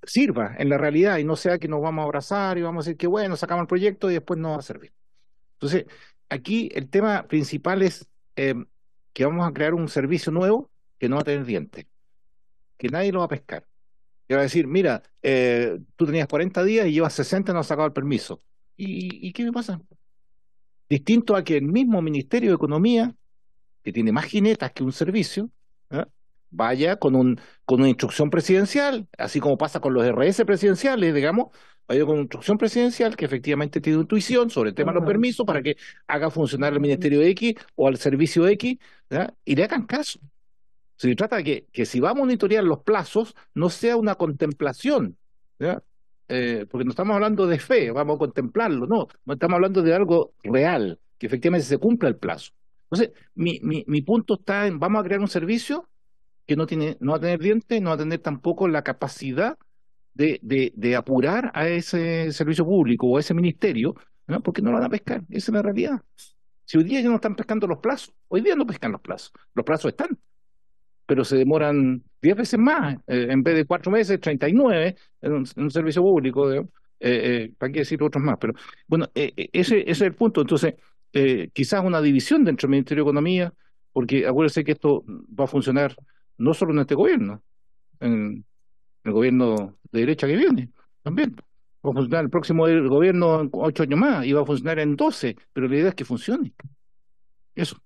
sirva en la realidad y no sea que nos vamos a abrazar y vamos a decir que bueno, sacamos el proyecto y después no va a servir. Entonces, aquí el tema principal es que vamos a crear un servicio nuevo que no va a tener dientes, que nadie lo va a pescar. Y va a decir, mira, tú tenías 40 días y llevas 60 y no has sacado el permiso. ¿Y qué me pasa? Distinto a que el mismo Ministerio de Economía, que tiene más jinetas que un servicio, ¿eh? Vaya con una instrucción presidencial, así como pasa con los RS presidenciales, digamos, vaya con una instrucción presidencial que efectivamente tiene intuición sobre el tema de los permisos para que haga funcionar el Ministerio X o al Servicio X, ¿ya? Y le hagan caso. Se trata de que si va a monitorear los plazos, no sea una contemplación, ¿ya? Porque no estamos hablando de fe, vamos a contemplarlo, no estamos hablando de algo real, que efectivamente se cumpla el plazo. Entonces, mi punto está en, vamos a crear un servicio que no va a tener dientes, no va a tener tampoco la capacidad de apurar a ese servicio público o a ese ministerio, ¿no? Porque no lo van a pescar, esa es la realidad. Si hoy día ya no están pescando los plazos, hoy día no pescan los plazos están, pero se demoran 10 veces más, en vez de 4 meses, 39 en un servicio público, para qué decir otros más, pero bueno, ese es el punto. Entonces, quizás una división dentro del Ministerio de Economía, porque acuérdense que esto va a funcionar no solo en este gobierno, en el gobierno de derecha que viene, también. Va a funcionar el próximo gobierno en 8 años más, y va a funcionar en 12, pero la idea es que funcione. Eso.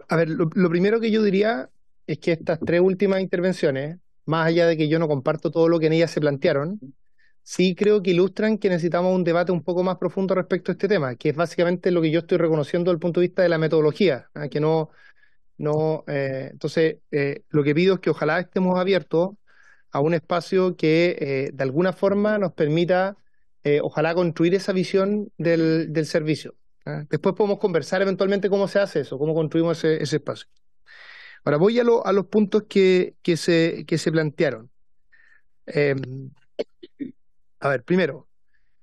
A ver, lo primero que yo diría es que estas 3 últimas intervenciones, más allá de que yo no comparto todo lo que en ellas se plantearon, sí creo que ilustran que necesitamos un debate un poco más profundo respecto a este tema, que es básicamente lo que yo estoy reconociendo desde el punto de vista de la metodología, ¿eh? Que entonces, lo que pido es que ojalá estemos abiertos a un espacio que de alguna forma nos permita, ojalá, construir esa visión del servicio. Después podemos conversar eventualmente cómo se hace eso, cómo construimos ese espacio. Ahora voy a los puntos que se plantearon. A ver, primero,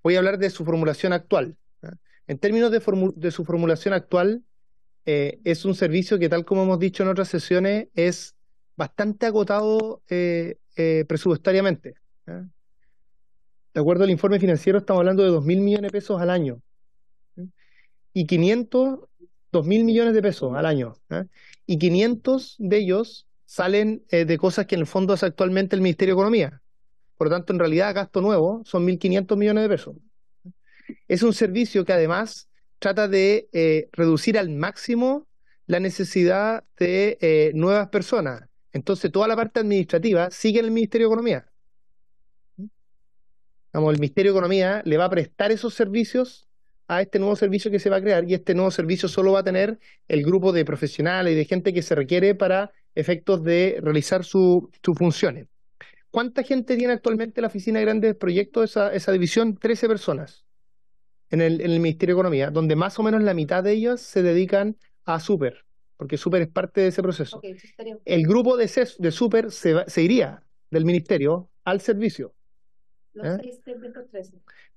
voy a hablar de su formulación actual. En términos de su formulación actual, es un servicio que, tal como hemos dicho en otras sesiones, es bastante agotado presupuestariamente. De acuerdo al informe financiero, estamos hablando de 2.000 millones de pesos al año. Y 2.000 millones de pesos al año. Y 500 de ellos salen de cosas que en el fondo hace actualmente el Ministerio de Economía. Por lo tanto, en realidad, gasto nuevo son 1.500 millones de pesos. Es un servicio que además trata de reducir al máximo la necesidad de nuevas personas. Entonces, toda la parte administrativa sigue en el Ministerio de Economía. Vamos, el Ministerio de Economía le va a prestar esos servicios a este nuevo servicio que se va a crear, y este nuevo servicio solo va a tener el grupo de profesionales y de gente que se requiere para efectos de realizar sus funciones. ¿Cuánta gente tiene actualmente la Oficina de Grandes Proyectos, esa división? 13 personas en el Ministerio de Economía, donde más o menos la mitad de ellas se dedican a Súper, porque Súper es parte de ese proceso. Okay, el grupo de Súper se iría del Ministerio al servicio. Los 6 de estos 13.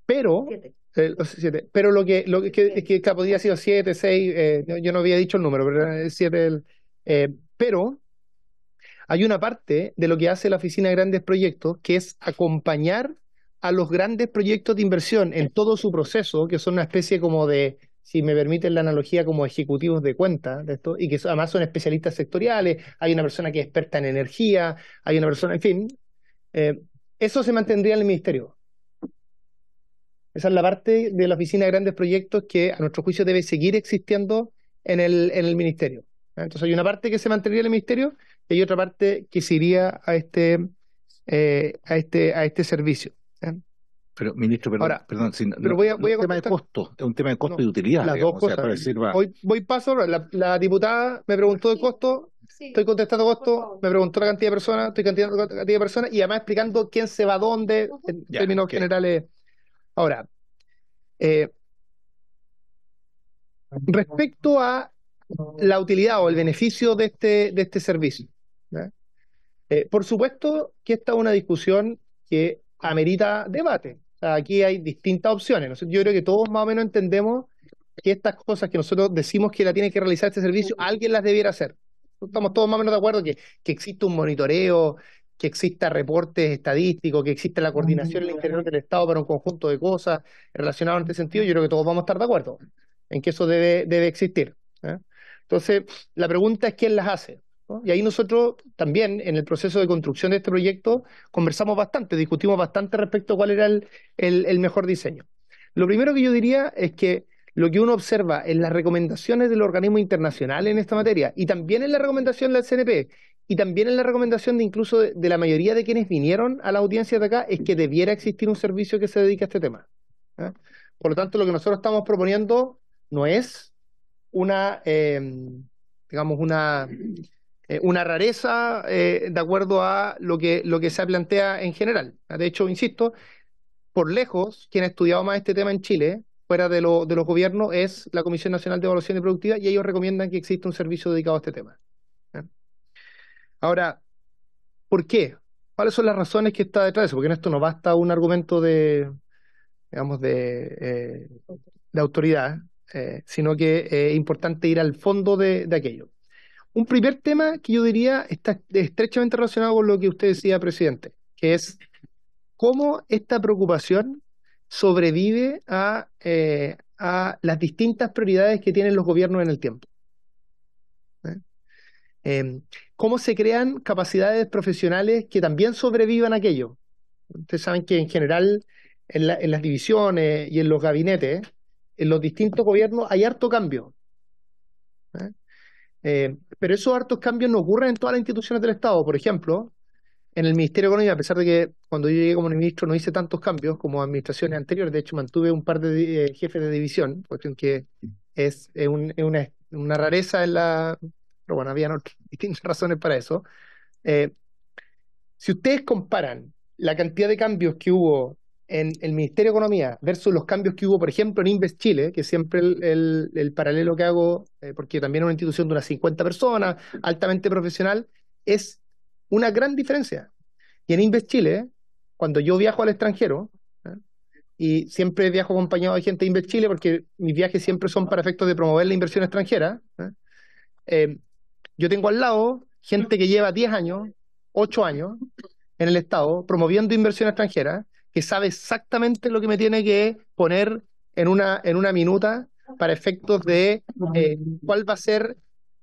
Pero, 7. Pero lo que es que podría haber sido 7, 6, yo no había dicho el número, pero es 7. Pero hay una parte de lo que hace la Oficina de Grandes Proyectos que es acompañar a los grandes proyectos de inversión en todo su proceso, que son una especie como de, si me permiten la analogía, como ejecutivos de cuenta de esto, y que además son especialistas sectoriales. Hay una persona que es experta en energía, hay una persona, en fin, eso se mantendría en el Ministerio. Esa es la parte de la Oficina de Grandes Proyectos que a nuestro juicio debe seguir existiendo en el Ministerio. Entonces hay una parte que se mantendría en el Ministerio y hay otra parte que se iría a este servicio. Pero, ministro, Ahora, perdón, si no, pero no voy a es un tema de contestar. costo, es un tema de costo No, y utilidad, las digamos, dos o sea, cosas. para decir, va, Voy paso, la diputada me preguntó de costo, estoy contestando costo, me preguntó la cantidad de personas, estoy contestando la cantidad de personas y además explicando quién se va a dónde en ya, términos ok. generales. Ahora, respecto a la utilidad o el beneficio de este servicio, ¿ya? Por supuesto que esta es una discusión que amerita debate. O sea, aquí hay distintas opciones, ¿no? Yo creo que todos más o menos entendemos que estas cosas que nosotros decimos que la tiene que realizar este servicio, alguien las debiera hacer. Estamos todos más o menos de acuerdo que existe un monitoreo, que exista reportes estadísticos, que existe la coordinación en el interior del Estado para un conjunto de cosas relacionadas en este sentido. Yo creo que todos vamos a estar de acuerdo en que eso debe existir, ¿eh? Entonces, la pregunta es quién las hace, ¿no? Y ahí nosotros también, en el proceso de construcción de este proyecto, conversamos bastante, discutimos bastante respecto a cuál era el mejor diseño. Lo primero que yo diría es que lo que uno observa en las recomendaciones del organismo internacional en esta materia, y también en la recomendación del CNP, y también en la recomendación de incluso de la mayoría de quienes vinieron a la audiencia de acá, es que debiera existir un servicio que se dedique a este tema, ¿eh? Por lo tanto, lo que nosotros estamos proponiendo no es digamos, una rareza de acuerdo a lo que se plantea en general. De hecho, insisto, por lejos, quien ha estudiado más este tema en Chile, fuera de los gobiernos, es la Comisión Nacional de Evaluación y Productividad, y ellos recomiendan que exista un servicio dedicado a este tema, ¿eh? Ahora, ¿por qué? ¿Cuáles son las razones que está detrás de eso? Porque en esto no basta un argumento digamos, de autoridad, sino que es importante ir al fondo de aquello. Un primer tema que yo diría está estrechamente relacionado con lo que usted decía, presidente, que es cómo esta preocupación sobrevive a las distintas prioridades que tienen los gobiernos en el tiempo, ¿eh? Cómo se crean capacidades profesionales que también sobrevivan a aquello. Ustedes saben que en general en las divisiones y en los gabinetes, en los distintos gobiernos hay harto cambio, ¿eh? Pero esos hartos cambios no ocurren en todas las instituciones del Estado. Por ejemplo, en el Ministerio de Economía, a pesar de que cuando yo llegué como ministro no hice tantos cambios como administraciones anteriores, de hecho mantuve un par de jefes de división, cuestión que es una rareza pero bueno, habían distintas razones para eso. Si ustedes comparan la cantidad de cambios que hubo en el Ministerio de Economía versus los cambios que hubo, por ejemplo, en Inves Chile, que es siempre el paralelo que hago, porque también es una institución de unas 50 personas, altamente profesional, es una gran diferencia. Y en Inves Chile, cuando yo viajo al extranjero, y siempre viajo acompañado de gente de Inves Chile, porque mis viajes siempre son para efectos de promover la inversión extranjera, yo tengo al lado gente que lleva 10 años, 8 años en el Estado promoviendo inversión extranjera, que sabe exactamente lo que me tiene que poner en una minuta para efectos de cuál va a ser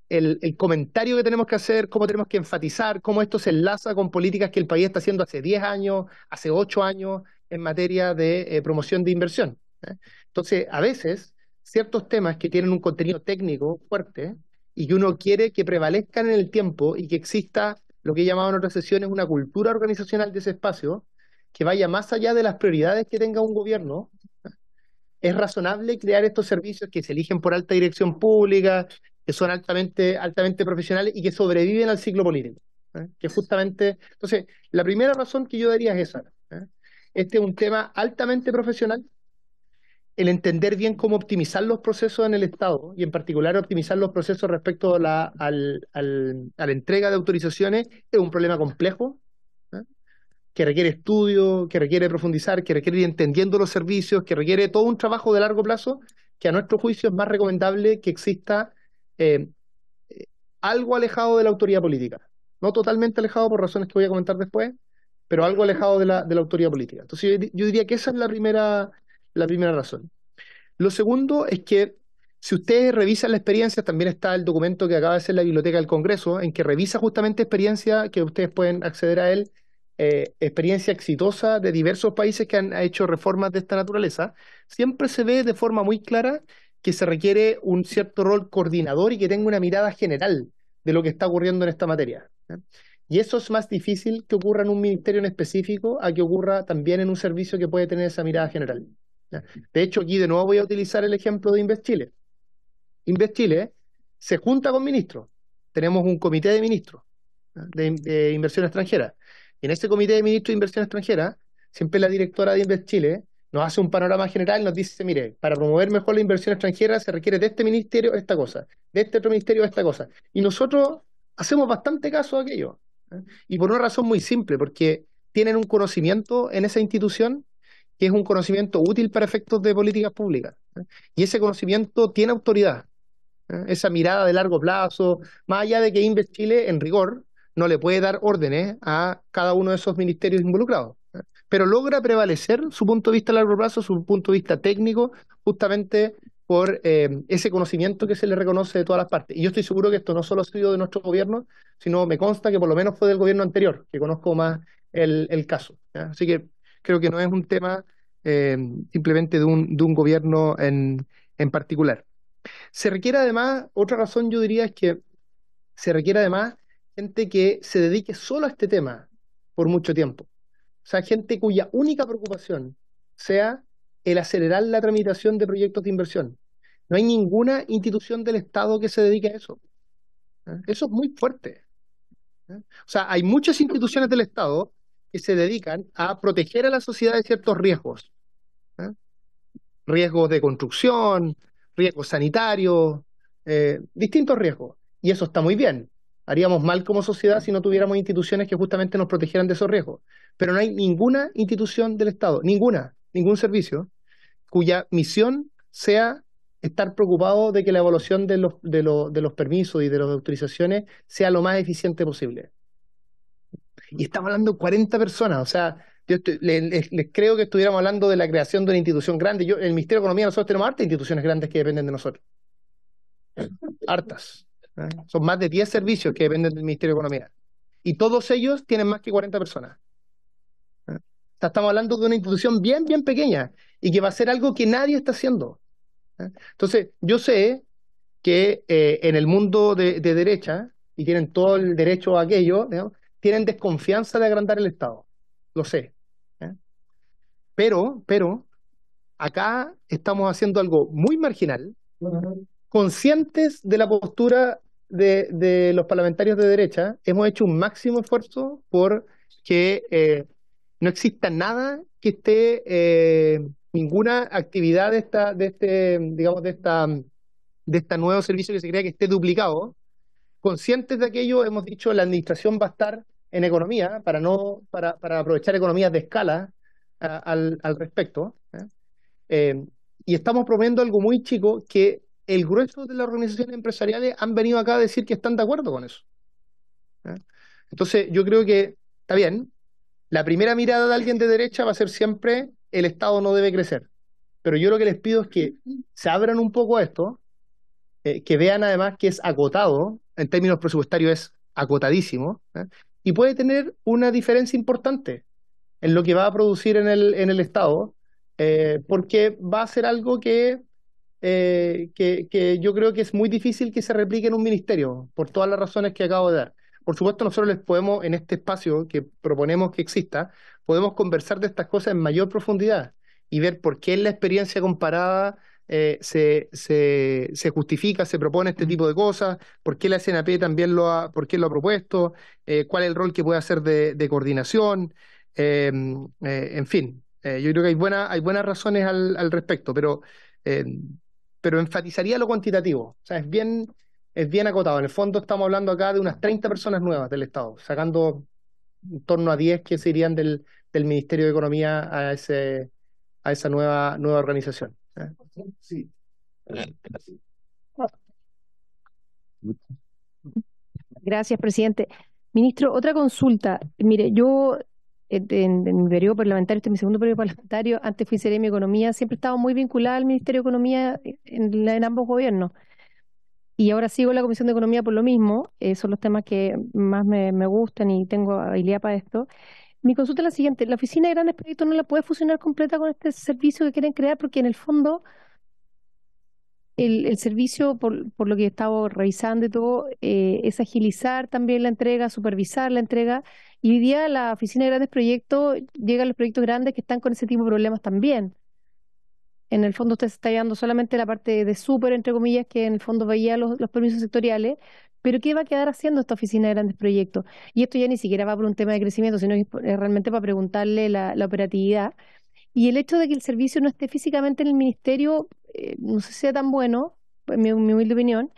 el comentario que tenemos que hacer, cómo tenemos que enfatizar, cómo esto se enlaza con políticas que el país está haciendo hace 10 años, hace 8 años en materia de promoción de inversión, ¿eh? Entonces, a veces, ciertos temas que tienen un contenido técnico fuerte y que uno quiere que prevalezcan en el tiempo y que exista lo que he llamado en otras sesiones una cultura organizacional de ese espacio que vaya más allá de las prioridades que tenga un gobierno, es razonable crear estos servicios que se eligen por alta dirección pública, que son altamente profesionales y que sobreviven al ciclo político, ¿eh? Que justamente, entonces, la primera razón que yo daría es esa, ¿eh? Este es un tema altamente profesional. El entender bien cómo optimizar los procesos en el Estado y en particular optimizar los procesos respecto a la entrega de autorizaciones es un problema complejo, ¿eh? Que requiere estudio, que requiere profundizar, que requiere ir entendiendo los servicios, que requiere todo un trabajo de largo plazo, que a nuestro juicio es más recomendable que exista algo alejado de la autoridad política. No totalmente alejado por razones que voy a comentar después, pero algo alejado de la autoridad política. Entonces yo diría que esa es la primera razón. Lo segundo es que si ustedes revisan la experiencia, también está el documento que acaba de hacer la Biblioteca del Congreso, en que revisa justamente experiencia, que ustedes pueden acceder a él, experiencia exitosa de diversos países que han hecho reformas de esta naturaleza. Siempre se ve de forma muy clara que se requiere un cierto rol coordinador y que tenga una mirada general de lo que está ocurriendo en esta materia, ¿eh? Y eso es más difícil que ocurra en un ministerio en específico a que ocurra también en un servicio que puede tener esa mirada general. ¿Ya? De hecho, aquí de nuevo voy a utilizar el ejemplo de Invest Chile. Invest Chile se junta con ministros. Tenemos un comité de ministros de inversión extranjera. Y en ese comité de ministros de inversión extranjera, siempre la directora de Invest Chile nos hace un panorama general y nos dice, mire, para promover mejor la inversión extranjera se requiere de este ministerio esta cosa, de este otro ministerio esta cosa. Y nosotros hacemos bastante caso a aquello. Y por una razón muy simple, porque tienen un conocimiento en esa institución que es un conocimiento útil para efectos de políticas públicas. Y ese conocimiento tiene autoridad. Esa mirada de largo plazo, más allá de que Invest Chile, en rigor, no le puede dar órdenes a cada uno de esos ministerios involucrados. Pero logra prevalecer su punto de vista a largo plazo, su punto de vista técnico, justamente por ese conocimiento que se le reconoce de todas las partes. Y yo estoy seguro que esto no solo ha sido de nuestro gobierno, sino me consta que por lo menos fue del gobierno anterior, que conozco más el caso. ¿Ya? Así que creo que no es un tema simplemente de un gobierno en particular. Se requiere además, otra razón yo diría es que se requiere además gente que se dedique solo a este tema por mucho tiempo. O sea, gente cuya única preocupación sea el acelerar la tramitación de proyectos de inversión. No hay ninguna institución del Estado que se dedique a eso. Eso es muy fuerte. O sea, hay muchas instituciones del Estado que se dedican a proteger a la sociedad de ciertos riesgos. Riesgos de construcción, riesgos sanitarios, distintos riesgos. Y eso está muy bien. Haríamos mal como sociedad si no tuviéramos instituciones que justamente nos protegieran de esos riesgos. Pero no hay ninguna institución del Estado, ningún servicio, cuya misión sea estar preocupado de que la evaluación de los permisos y de las autorizaciones sea lo más eficiente posible. Y estamos hablando de 40 personas, o sea, les creo que estuviéramos hablando de la creación de una institución grande. En el Ministerio de Economía nosotros tenemos hartas instituciones grandes que dependen de nosotros. Hartas. Son más de 10 servicios que dependen del Ministerio de Economía. Y todos ellos tienen más que 40 personas. O sea, estamos hablando de una institución bien, bien pequeña y que va a hacer algo que nadie está haciendo. Entonces, yo sé que en el mundo de derecha, y tienen todo el derecho a aquello, digamos, tienen desconfianza de agrandar el Estado. Lo sé. Pero, acá estamos haciendo algo muy marginal, conscientes de la postura de los parlamentarios de derecha. Hemos hecho un máximo esfuerzo por que no exista nada que esté, ninguna actividad de este nuevo servicio que se crea que esté duplicado. Conscientes de aquello, hemos dicho la administración va a estar en economía para aprovechar economías de escala al respecto. Y estamos proponiendo algo muy chico que el grueso de las organizaciones empresariales han venido acá a decir que están de acuerdo con eso. Entonces, yo creo que está bien. La primera mirada de alguien de derecha va a ser siempre el Estado no debe crecer. Pero yo lo que les pido es que se abran un poco a esto, que vean además que es acotado, en términos presupuestarios es acotadísimo, y puede tener una diferencia importante en lo que va a producir en el Estado, porque va a ser algo que yo creo que es muy difícil que se replique en un ministerio, por todas las razones que acabo de dar. Por supuesto, nosotros les podemos, en este espacio que proponemos que exista, podemos conversar de estas cosas en mayor profundidad y ver por qué en la experiencia comparada se justifica, se propone este tipo de cosas, por qué la CNAP también por qué lo ha propuesto, cuál es el rol que puede hacer de coordinación, en fin. Yo creo que hay buenas razones al respecto, pero enfatizaría lo cuantitativo. O sea, es bien acotado. En el fondo estamos hablando acá de unas 30 personas nuevas del Estado, sacando en torno a 10 que se irían del Ministerio de Economía a esa nueva organización. Sí. Gracias, presidente. Ministro, otra consulta. Mire, yo en mi periodo parlamentario, este es mi segundo periodo parlamentario, antes fui Seremi de Economía, siempre he estado muy vinculada al Ministerio de Economía en ambos gobiernos. Y ahora sigo en la Comisión de Economía por lo mismo, son los temas que más me gustan y tengo habilidad para esto. Mi consulta es la siguiente: la Oficina de Grandes Proyectos no la puede fusionar completa con este servicio que quieren crear, porque en el fondo el servicio, por lo que he estado revisando y todo, es agilizar también la entrega, supervisar la entrega. Y hoy día la oficina de grandes proyectos, llegan los proyectos grandes que están con ese tipo de problemas también. En el fondo usted se está llevando solamente la parte de súper, entre comillas, que en el fondo veía los permisos sectoriales, pero ¿qué va a quedar haciendo esta oficina de grandes proyectos? Y esto ya ni siquiera va por un tema de crecimiento, sino que es realmente para preguntarle la operatividad. Y el hecho de que el servicio no esté físicamente en el ministerio, no sé si sea tan bueno, en mi humilde opinión.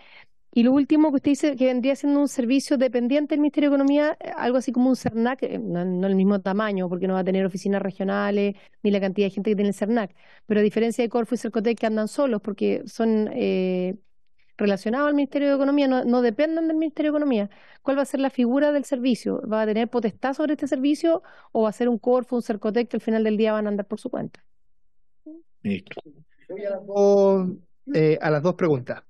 Y lo último que usted dice, que vendría siendo un servicio dependiente del Ministerio de Economía, algo así como un CERNAC, no el mismo tamaño, porque no va a tener oficinas regionales, ni la cantidad de gente que tiene el CERNAC. Pero a diferencia de Corfo y Cercotec, que andan solos, porque son relacionados al Ministerio de Economía, no dependen del Ministerio de Economía. ¿Cuál va a ser la figura del servicio? ¿Va a tener potestad sobre este servicio o va a ser un Corfo, un Cercotec que al final del día van a andar por su cuenta? Ministro. Voy a las dos preguntas.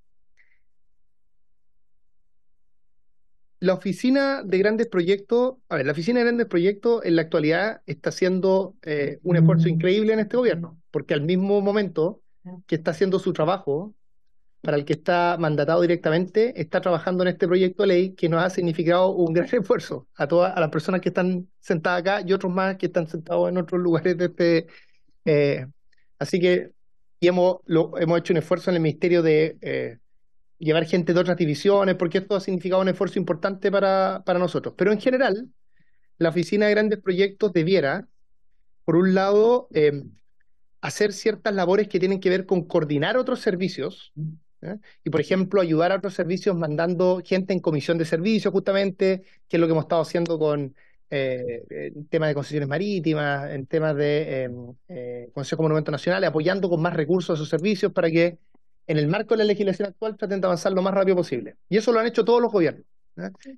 La oficina de grandes proyectos, la oficina de grandes proyectos en la actualidad está haciendo un esfuerzo increíble en este gobierno, porque al mismo momento que está haciendo su trabajo, para el que está mandatado directamente, está trabajando en este proyecto de ley que nos ha significado un gran esfuerzo a todas las personas que están sentadas acá y otros más que están sentados en otros lugares de este. Así que hemos hecho un esfuerzo en el Ministerio de llevar gente de otras divisiones, porque esto ha significado un esfuerzo importante para nosotros. Pero en general, la oficina de grandes proyectos debiera, por un lado, hacer ciertas labores que tienen que ver con coordinar otros servicios, y por ejemplo, ayudar a otros servicios mandando gente en comisión de servicios, justamente, que es lo que hemos estado haciendo con en temas de concesiones marítimas, en temas de Consejo de Monumentos Nacionales, apoyando con más recursos a esos servicios para que en el marco de la legislación actual traten de avanzar lo más rápido posible. Y eso lo han hecho todos los gobiernos,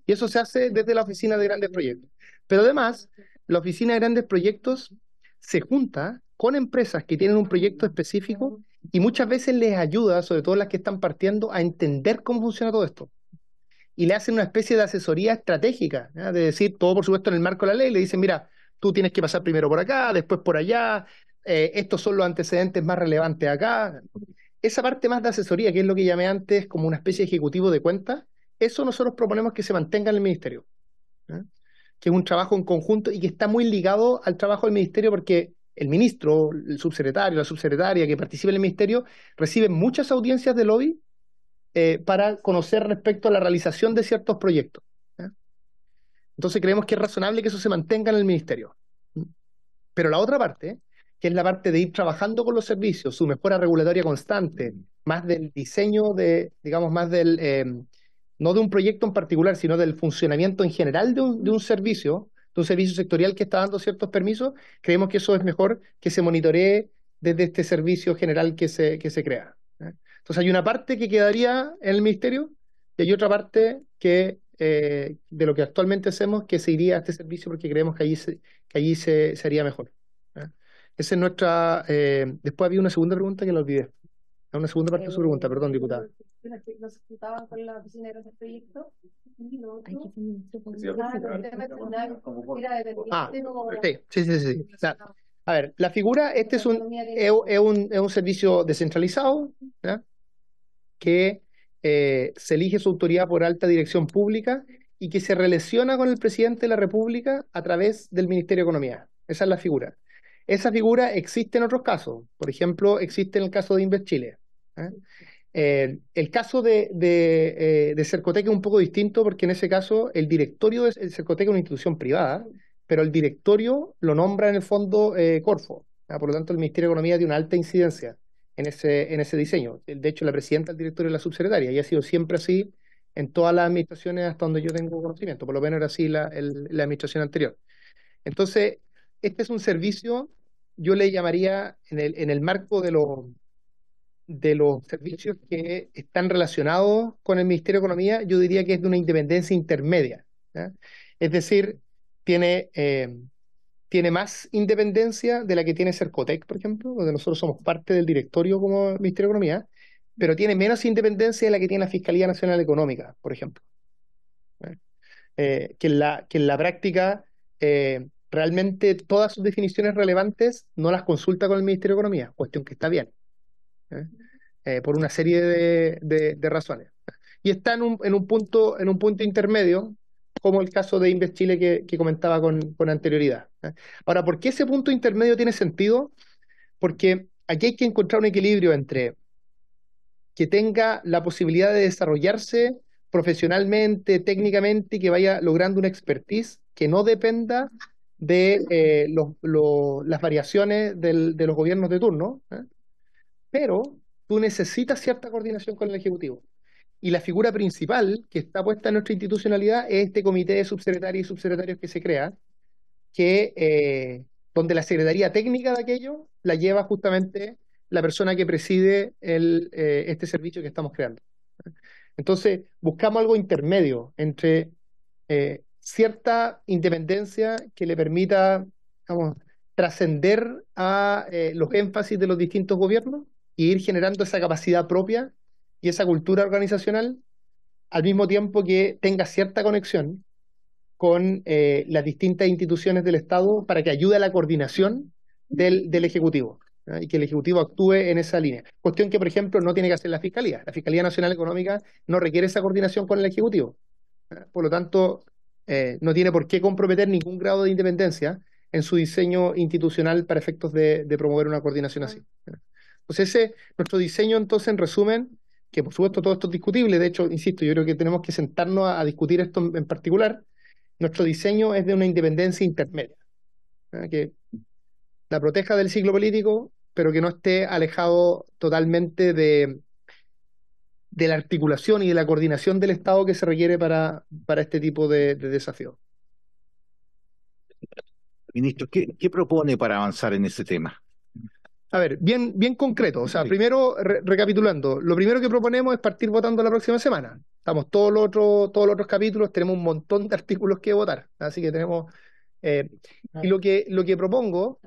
y eso se hace desde la oficina de grandes proyectos. Pero además, la oficina de grandes proyectos se junta con empresas que tienen un proyecto específico y muchas veces les ayuda, sobre todo las que están partiendo, a entender cómo funciona todo esto. Y le hacen una especie de asesoría estratégica, de decir, todo por supuesto en el marco de la ley, le dicen, mira, tú tienes que pasar primero por acá, después por allá, estos son los antecedentes más relevantes acá. Esa parte más de asesoría, que es lo que llamé antes como una especie de ejecutivo de cuentas, eso nosotros proponemos que se mantenga en el ministerio, que es un trabajo en conjunto y que está muy ligado al trabajo del ministerio, porque el ministro, el subsecretario, la subsecretaria que participa en el ministerio reciben muchas audiencias de lobby para conocer respecto a la realización de ciertos proyectos. Entonces creemos que es razonable que eso se mantenga en el ministerio. Pero la otra parte, que es la parte de ir trabajando con los servicios, su mejora regulatoria constante, más del diseño digamos, más del, no de un proyecto en particular, sino del funcionamiento en general de un servicio sectorial que está dando ciertos permisos, creemos que eso es mejor que se monitoree desde este servicio general que se crea. Entonces hay una parte que quedaría en el ministerio y hay otra parte que de lo que actualmente hacemos que se iría a este servicio porque creemos que allí se haría mejor. Esa es nuestra. Después había una segunda pregunta que la olvidé. Una segunda parte de su pregunta, perdón, diputada. ¿Nos juntaban con la oficina de grandes proyectos? Sí. O sea, a ver, la figura, este es un servicio descentralizado, ¿ya? Que se elige su autoridad por alta dirección pública y que se relaciona con el presidente de la República a través del Ministerio de Economía. Esa es la figura. Esa figura existe en otros casos. Por ejemplo, existe en el caso de Invest Chile. El caso de Cercotec es un poco distinto porque en ese caso el directorio de Cercotec es una institución privada, pero el directorio lo nombra en el fondo Corfo. Por lo tanto, el Ministerio de Economía tiene una alta incidencia en ese diseño. De hecho, la presidenta del directorio es la subsecretaria y ha sido siempre así en todas las administraciones hasta donde yo tengo conocimiento. Por lo menos era así la administración anterior. Entonces, este es un servicio, yo le llamaría, en el marco de los servicios que están relacionados con el Ministerio de Economía, yo diría que es de una independencia intermedia, ¿ya? Es decir, tiene más independencia de la que tiene Cercotec, por ejemplo, donde nosotros somos parte del directorio como Ministerio de Economía, pero tiene menos independencia de la que tiene la Fiscalía Nacional Económica, por ejemplo. Que en la práctica realmente todas sus definiciones relevantes no las consulta con el Ministerio de Economía, cuestión que está bien. por una serie de razones. Y está en un punto intermedio, como el caso de Invest Chile que comentaba con anterioridad. Ahora, ¿por qué ese punto intermedio tiene sentido? Porque aquí hay que encontrar un equilibrio entre que tenga la posibilidad de desarrollarse profesionalmente, técnicamente, y que vaya logrando una expertise que no dependa de las variaciones de los gobiernos de turno, pero tú necesitas cierta coordinación con el Ejecutivo. Y la figura principal que está puesta en nuestra institucionalidad es este comité de subsecretarios y subsecretarios que se crea, donde la secretaría técnica de aquello la lleva justamente la persona que preside este servicio que estamos creando. Entonces, buscamos algo intermedio entre cierta independencia que le permita, digamos, trascender a los énfasis de los distintos gobiernos e ir generando esa capacidad propia y esa cultura organizacional, al mismo tiempo que tenga cierta conexión con las distintas instituciones del Estado para que ayude a la coordinación del Ejecutivo, ¿no? Y que el Ejecutivo actúe en esa línea. Cuestión que, por ejemplo, no tiene que hacer la Fiscalía. La Fiscalía Nacional Económica no requiere esa coordinación con el Ejecutivo. Por lo tanto, no tiene por qué comprometer ningún grado de independencia en su diseño institucional para efectos de promover una coordinación así. Entonces, nuestro diseño, entonces, en resumen, que por supuesto todo esto es discutible, de hecho, insisto, yo creo que tenemos que sentarnos a discutir esto en particular. Nuestro diseño es de una independencia intermedia, que la proteja del ciclo político, pero que no esté alejado totalmente de la articulación y de la coordinación del Estado que se requiere para este tipo de desafíos. Ministro, ¿qué propone para avanzar en ese tema? A ver, bien concreto. O sea, primero, recapitulando, lo primero que proponemos es partir votando la próxima semana. Estamos todos los otros capítulos, tenemos un montón de artículos que votar, así que tenemos... y lo que propongo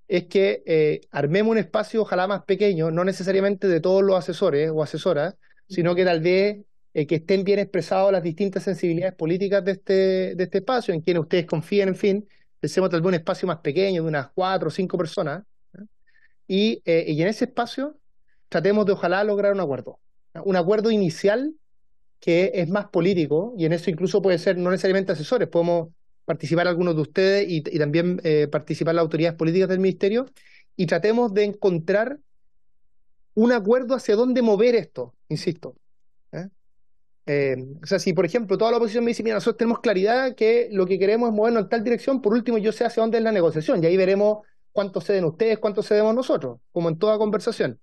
es que armemos un espacio ojalá más pequeño, no necesariamente de todos los asesores o asesoras, sino que tal vez que estén bien expresadas las distintas sensibilidades políticas de este espacio, en quienes ustedes confíen, en fin, pensemos tal vez un espacio más pequeño, de unas 4 o 5 personas, y en ese espacio tratemos de ojalá lograr un acuerdo inicial que es más político, y en eso incluso puede ser no necesariamente asesores, podemos participar algunos de ustedes y también participar las autoridades políticas del ministerio, y tratemos de encontrar un acuerdo hacia dónde mover esto, insisto. O sea, si por ejemplo toda la oposición me dice, mira, nosotros tenemos claridad que lo que queremos es movernos en tal dirección, por último yo sé hacia dónde es la negociación, y ahí veremos cuánto ceden ustedes, cuánto cedemos nosotros, como en toda conversación.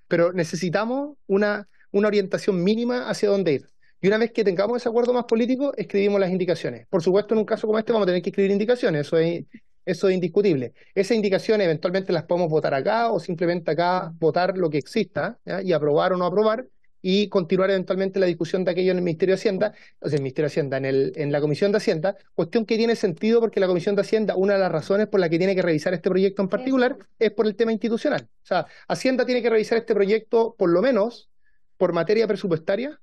Pero necesitamos una orientación mínima hacia dónde ir. Y una vez que tengamos ese acuerdo más político, escribimos las indicaciones. Por supuesto, en un caso como este vamos a tener que escribir indicaciones, eso es indiscutible. Esas indicaciones eventualmente las podemos votar acá o simplemente acá votar lo que exista, ¿ya? Y aprobar o no aprobar, y continuar eventualmente la discusión de aquello en el Ministerio de Hacienda, o sea, el Ministerio de Hacienda, en la Comisión de Hacienda, cuestión que tiene sentido porque la Comisión de Hacienda, una de las razones por la que tiene que revisar este proyecto en particular, es por el tema institucional. O sea, Hacienda tiene que revisar este proyecto por lo menos por materia presupuestaria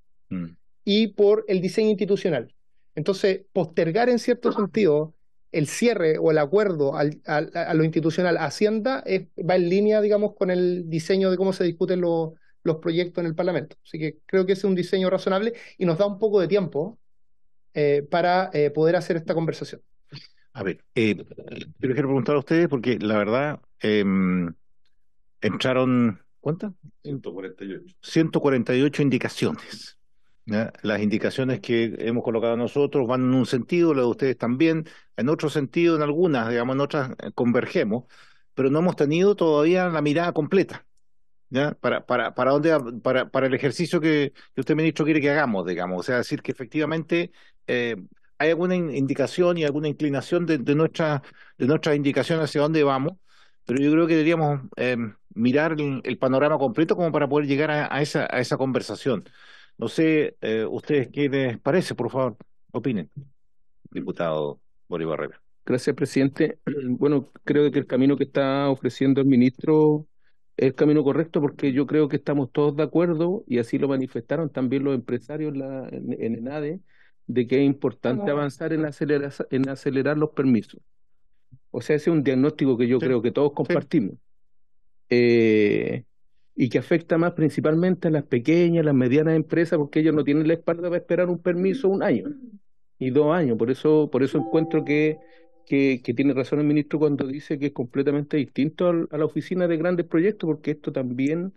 y por el diseño institucional. Entonces, postergar en cierto sentido el cierre o el acuerdo a lo institucional a Hacienda va en línea, digamos, con el diseño de cómo se discuten los proyectos en el Parlamento. Así que creo que ese es un diseño razonable y nos da un poco de tiempo para poder hacer esta conversación. A ver, yo les quiero preguntar a ustedes porque la verdad entraron, ¿cuántas? 148. 148 indicaciones. ¿Ya? Las indicaciones que hemos colocado nosotros van en un sentido, las de ustedes también, en otro sentido, en algunas, digamos, en otras convergemos, pero no hemos tenido todavía la mirada completa, ¿ya? Para el ejercicio que usted, ministro, quiere que hagamos, digamos, o sea, decir que efectivamente hay alguna indicación y alguna inclinación de nuestras indicaciones hacia dónde vamos, pero yo creo que deberíamos mirar el panorama completo como para poder llegar a esa conversación. No sé, ¿ustedes qué les parece? Por favor, opinen, diputado Boris Barrera. Gracias, presidente. Bueno, creo que el camino que está ofreciendo el ministro es el camino correcto porque yo creo que estamos todos de acuerdo, y así lo manifestaron también los empresarios en ENADE, de que es importante avanzar en acelerar los permisos. O sea, ese es un diagnóstico que yo creo que todos compartimos. y que afecta más principalmente a las pequeñas, las medianas empresas, porque ellos no tienen la espalda para esperar un permiso 1 año y 2 años. Por eso encuentro que tiene razón el ministro cuando dice que es completamente distinto a la oficina de grandes proyectos, porque esto también,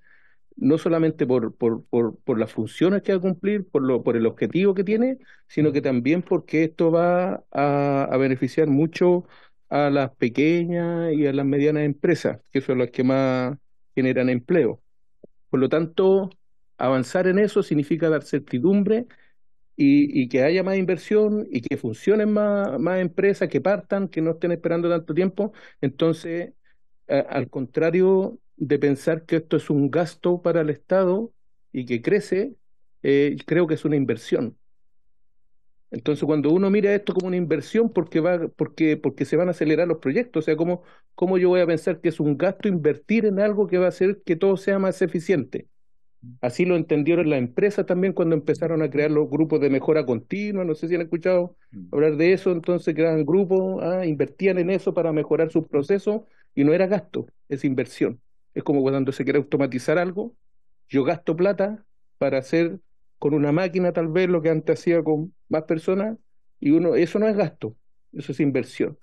no solamente por las funciones que va a cumplir, por el objetivo que tiene, sino que también porque esto va a beneficiar mucho a las pequeñas y a las medianas empresas, que son las que más generan empleo. Por lo tanto, avanzar en eso significa dar certidumbre y que haya más inversión y que funcionen más empresas, que partan, que no estén esperando tanto tiempo. Entonces, al contrario de pensar que esto es un gasto para el Estado y que crece, creo que es una inversión. Entonces, cuando uno mira esto como una inversión, porque se van a acelerar los proyectos, o sea, ¿cómo yo voy a pensar que es un gasto invertir en algo que va a hacer que todo sea más eficiente? Así lo entendieron las empresas también cuando empezaron a crear los grupos de mejora continua. No sé si han escuchado hablar de eso. Entonces creaban grupos, invertían en eso para mejorar sus procesos y no era gasto, es inversión. Es como cuando se quiere automatizar algo, yo gasto plata para hacer con una máquina tal vez lo que antes hacía con más personas y eso no es gasto, eso es inversión.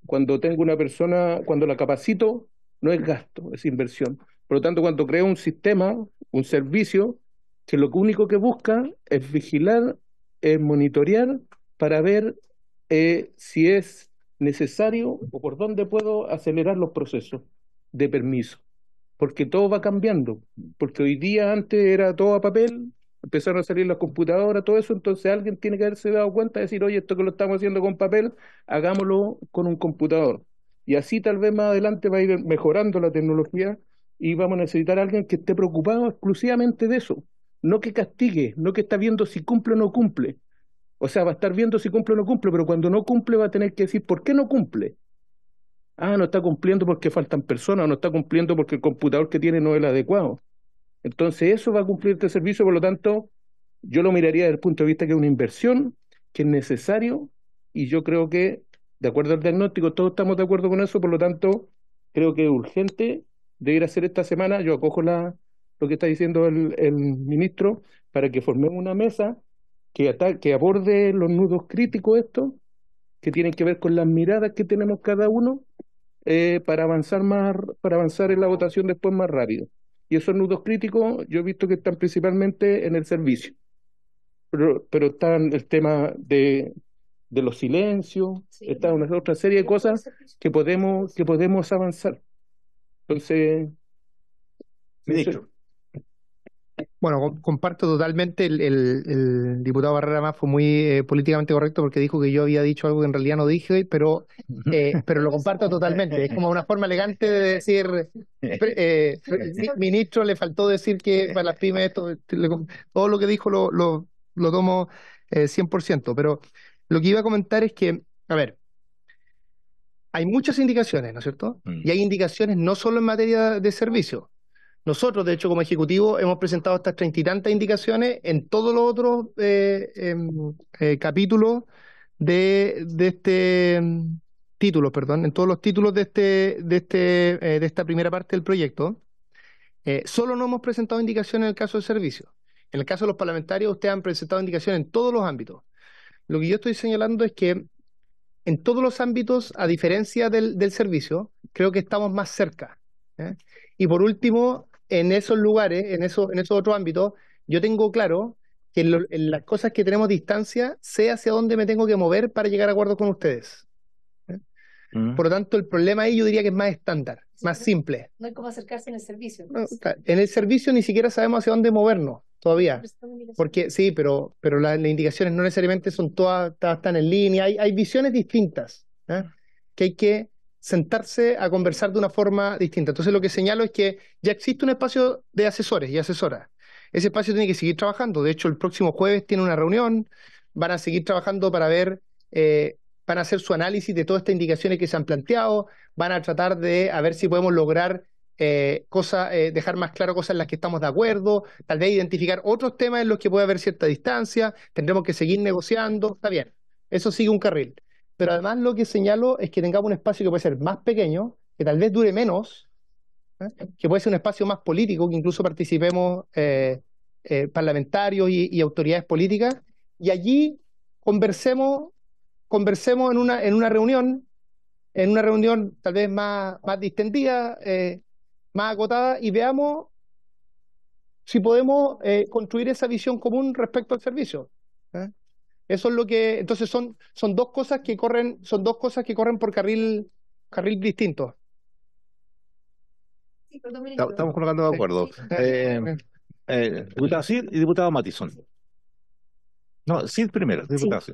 Cuando tengo una persona, cuando la capacito, no es gasto, es inversión. Por lo tanto, cuando creo un sistema, un servicio, que lo único que busca es vigilar, es monitorear para ver si es necesario o por dónde puedo acelerar los procesos de permiso. Porque todo va cambiando. Porque hoy día antes era todo a papel, empezaron a salir las computadoras, todo eso, entonces alguien tiene que haberse dado cuenta de decir, oye, esto que lo estamos haciendo con papel, hagámoslo con un computador. Y así tal vez más adelante va a ir mejorando la tecnología y vamos a necesitar a alguien que esté preocupado exclusivamente de eso. No que castigue, no que está viendo si cumple o no cumple. O sea, va a estar viendo si cumple o no cumple, pero cuando no cumple va a tener que decir, ¿por qué no cumple? No está cumpliendo porque faltan personas, no está cumpliendo porque el computador que tiene no es el adecuado. Entonces eso va a cumplir este servicio, por lo tanto, yo lo miraría desde el punto de vista que es una inversión, que es necesario, y yo creo que, de acuerdo al diagnóstico, todos estamos de acuerdo con eso, por lo tanto, creo que es urgente de ir a hacer esta semana. Yo acojo lo que está diciendo el ministro, para que formemos una mesa que aborde los nudos críticos estos, que tienen que ver con las miradas que tenemos cada uno, para avanzar en la votación después más rápido. Y esos nudos críticos yo he visto que están principalmente en el servicio, pero están el tema de los silencios, está una otra serie de cosas que podemos avanzar. Entonces, Ministro. Bueno, comparto totalmente. El diputado Barrera más fue muy políticamente correcto porque dijo que yo había dicho algo que en realidad no dije, pero lo comparto totalmente. Es como una forma elegante de decir, ministro, le faltó decir que para las pymes todo lo que dijo lo tomo 100%. Pero lo que iba a comentar es que, a ver, hay muchas indicaciones, ¿no es cierto? Y hay indicaciones no solo en materia de servicio. Nosotros, de hecho, como Ejecutivo, hemos presentado estas 30 y tantas indicaciones en todos los otros capítulos de este título, perdón, en todos los títulos de esta primera parte del proyecto. Solo no hemos presentado indicaciones en el caso del servicio. En el caso de los parlamentarios, ustedes han presentado indicaciones en todos los ámbitos. Lo que yo estoy señalando es que en todos los ámbitos, a diferencia del servicio, creo que estamos más cerca. Y por último, en esos lugares, en esos otros ámbitos, yo tengo claro que en las cosas que tenemos distancia, sé hacia dónde me tengo que mover para llegar a acuerdo con ustedes. Por lo tanto, el problema ahí yo diría que es más estándar, más simple. No hay cómo acercarse en el servicio. En el servicio ni siquiera sabemos hacia dónde movernos todavía. Porque sí, pero las indicaciones no necesariamente son todas están en línea. Hay visiones distintas, que hay que sentarse a conversar de una forma distinta. Entonces lo que señalo es que ya existe un espacio de asesores y asesoras. Ese espacio tiene que seguir trabajando. De hecho, el próximo jueves tiene una reunión, van a seguir trabajando para ver, van a hacer su análisis de todas estas indicaciones que se han planteado, van a tratar de a ver si podemos lograr dejar más claro cosas en las que estamos de acuerdo, tal vez identificar otros temas en los que puede haber cierta distancia, tendremos que seguir negociando, está bien, eso sigue un carril. Pero además lo que señalo es que tengamos un espacio que puede ser más pequeño, que tal vez dure menos, que puede ser un espacio más político, que incluso participemos parlamentarios y autoridades políticas, y allí conversemos en una reunión tal vez más distendida, más acotada, y veamos si podemos construir esa visión común respecto al servicio. Eso es lo que, entonces son dos cosas que corren por carril distinto. Estamos colocando de acuerdo. Diputado Cid y diputado Mattison. No, Cid primero, diputado Cid.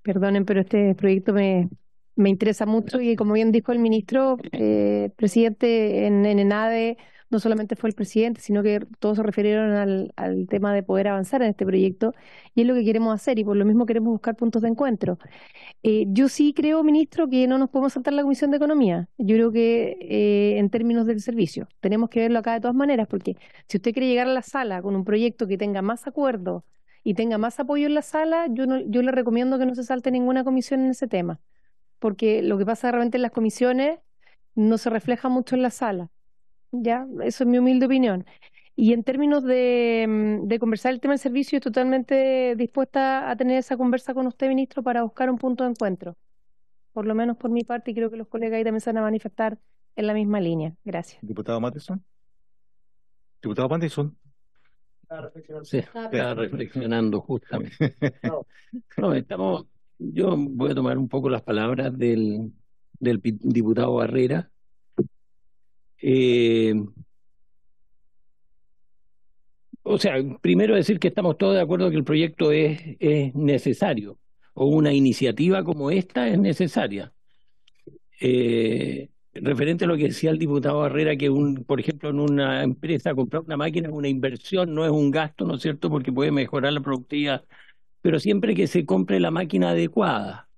Perdonen, pero este proyecto me interesa mucho y como bien dijo el ministro, presidente, en ENADE no solamente fue el presidente, sino que todos se refirieron al tema de poder avanzar en este proyecto y es lo que queremos hacer y por lo mismo queremos buscar puntos de encuentro. Yo sí creo, ministro, que no nos podemos saltar la Comisión de Economía. Yo creo que en términos del servicio tenemos que verlo acá de todas maneras, porque si usted quiere llegar a la sala con un proyecto que tenga más acuerdo y tenga más apoyo en la sala, yo le recomiendo que no se salte ninguna comisión en ese tema, porque lo que pasa de repente en las comisiones no se refleja mucho en la sala. Ya, eso es mi humilde opinión. Y en términos de conversar el tema del servicio, estoy totalmente dispuesta a tener esa conversa con usted, ministro, para buscar un punto de encuentro. Por lo menos por mi parte, y creo que los colegas ahí también se van a manifestar en la misma línea. Gracias. Diputado Mattison. Diputado Mattison. Sí, estaba reflexionando justamente. No, yo voy a tomar un poco las palabras del diputado Barrera. O sea, primero decir que estamos todos de acuerdo que el proyecto es necesario, o una iniciativa como esta es necesaria. Referente a lo que decía el diputado Barrera, que por ejemplo en una empresa comprar una máquina es una inversión, no es un gasto, ¿no es cierto?, porque puede mejorar la productividad, pero siempre que se compre la máquina adecuada,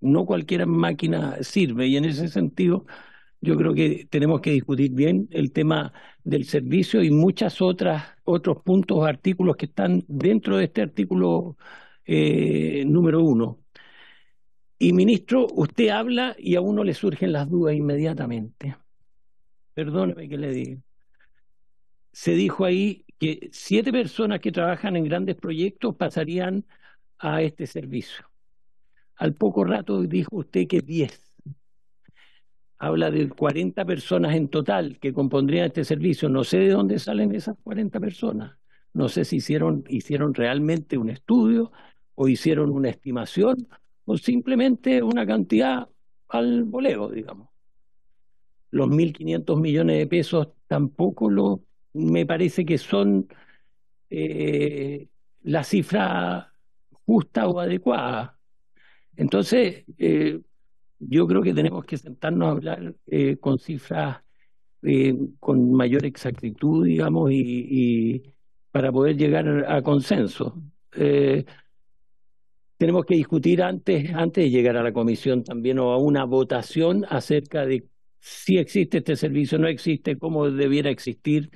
no cualquier máquina sirve, y en ese sentido yo creo que tenemos que discutir bien el tema del servicio y otros puntos o artículos que están dentro de este artículo número 1. Y ministro, usted habla y a uno le surgen las dudas inmediatamente. Perdóneme que le diga. Se dijo ahí que 7 personas que trabajan en grandes proyectos pasarían a este servicio. Al poco rato dijo usted que 10. Habla de 40 personas en total que compondrían este servicio. No sé de dónde salen esas 40 personas. No sé si hicieron realmente un estudio o hicieron una estimación o simplemente una cantidad al voleo, digamos. Los 1.500 millones de pesos tampoco me parece que son la cifra justa o adecuada. Entonces, yo creo que tenemos que sentarnos a hablar con cifras con mayor exactitud, digamos, y para poder llegar a consenso. Tenemos que discutir antes de llegar a la comisión también o a una votación acerca de si existe este servicio, no existe, cómo debiera existir,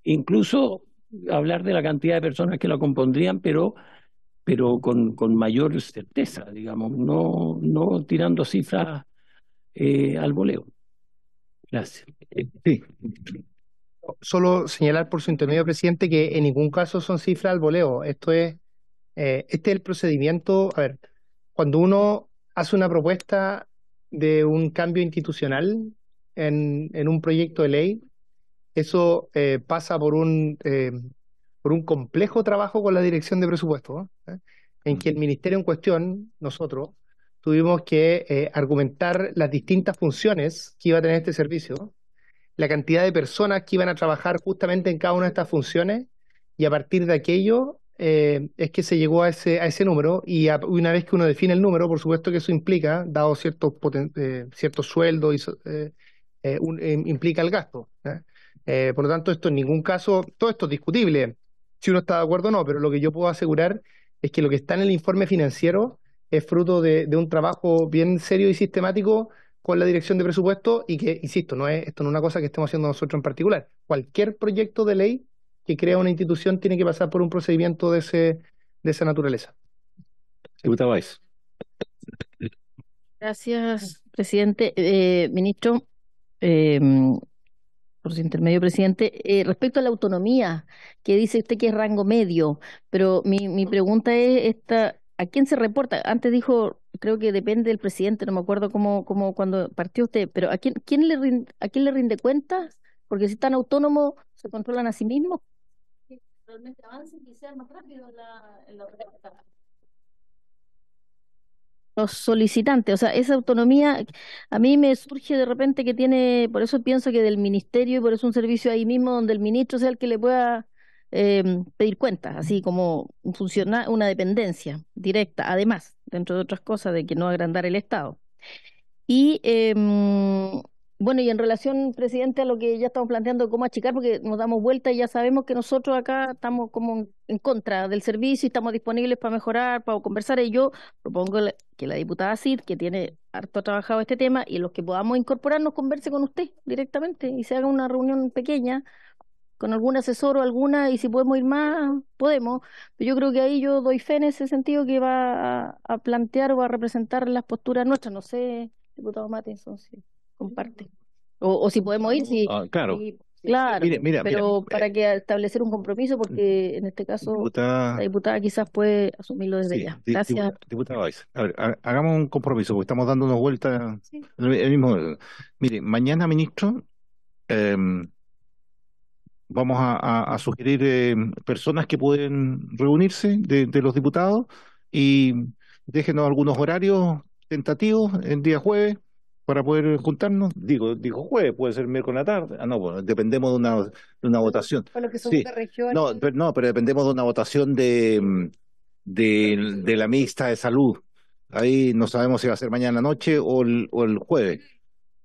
incluso hablar de la cantidad de personas que lo compondrían, pero con mayor certeza, digamos, no tirando cifras al voleo. Gracias. Sí. Solo señalar por su intermedio, presidente, que en ningún caso son cifras al voleo. Este es el procedimiento. A ver, cuando uno hace una propuesta de un cambio institucional en un proyecto de ley, eso pasa por un complejo trabajo con la dirección de presupuesto, ¿no? En que el ministerio en cuestión, nosotros, tuvimos que argumentar las distintas funciones que iba a tener este servicio, la cantidad de personas que iban a trabajar justamente en cada una de estas funciones, y a partir de aquello es que se llegó a ese número, y una vez que uno define el número, por supuesto que eso implica, dado ciertos sueldos, implica el gasto. Por lo tanto, esto en ningún caso, todo esto es discutible, si uno está de acuerdo o no, pero lo que yo puedo asegurar es que lo que está en el informe financiero es fruto de un trabajo bien serio y sistemático con la dirección de presupuesto, y que, insisto, esto no es una cosa que estemos haciendo nosotros en particular. Cualquier proyecto de ley que crea una institución tiene que pasar por un procedimiento de esa naturaleza. Diputado Báez. Gracias, presidente. Ministro, por su intermedio, presidente, respecto a la autonomía, que dice usted que es rango medio, pero mi pregunta es esta, ¿a quién se reporta? Antes dijo, creo que depende del presidente, no me acuerdo cómo cuando partió usted, pero ¿a quién le rinde cuentas? Porque si están autónomos, ¿se controlan a sí mismos? Que realmente avancen y sean más rápidos en la respuesta. Los solicitantes, o sea, esa autonomía a mí me surge de repente que tiene, por eso pienso que del ministerio y por eso un servicio ahí mismo donde el ministro sea el que le pueda pedir cuentas, así como una dependencia directa, además, dentro de otras cosas, de que no agrandar el Estado. Y bueno, y en relación, presidente, a lo que ya estamos planteando, cómo achicar, porque nos damos vuelta y ya sabemos que nosotros acá estamos como en contra del servicio y estamos disponibles para mejorar, para conversar. Y yo propongo que la diputada Cid, que tiene harto trabajado este tema, y los que podamos incorporarnos, converse con usted directamente y se haga una reunión pequeña con algún asesor o alguna, y si podemos ir más, podemos. Pero yo creo que ahí yo doy fe en ese sentido que va a plantear o a representar las posturas nuestras. No sé, diputado Matheson, si comparte. O si podemos ir, si, Claro. claro, Mira, pero para que establecer un compromiso, porque en este caso diputada, la diputada quizás puede asumirlo desde sí, ya. Gracias. diputada Weiss, a ver, hagamos un compromiso, porque estamos dando una vuelta Sí. el mismo. Mire, mañana, ministro, vamos a sugerir personas que pueden reunirse de los diputados y déjenos algunos horarios tentativos el día jueves para poder juntarnos. Digo jueves, puede ser miércoles a la tarde. Ah, no, bueno, dependemos de una votación. Por lo que son Sí, de región. no, pero dependemos de una votación de la mixta de salud. Ahí no sabemos si va a ser mañana noche o el jueves.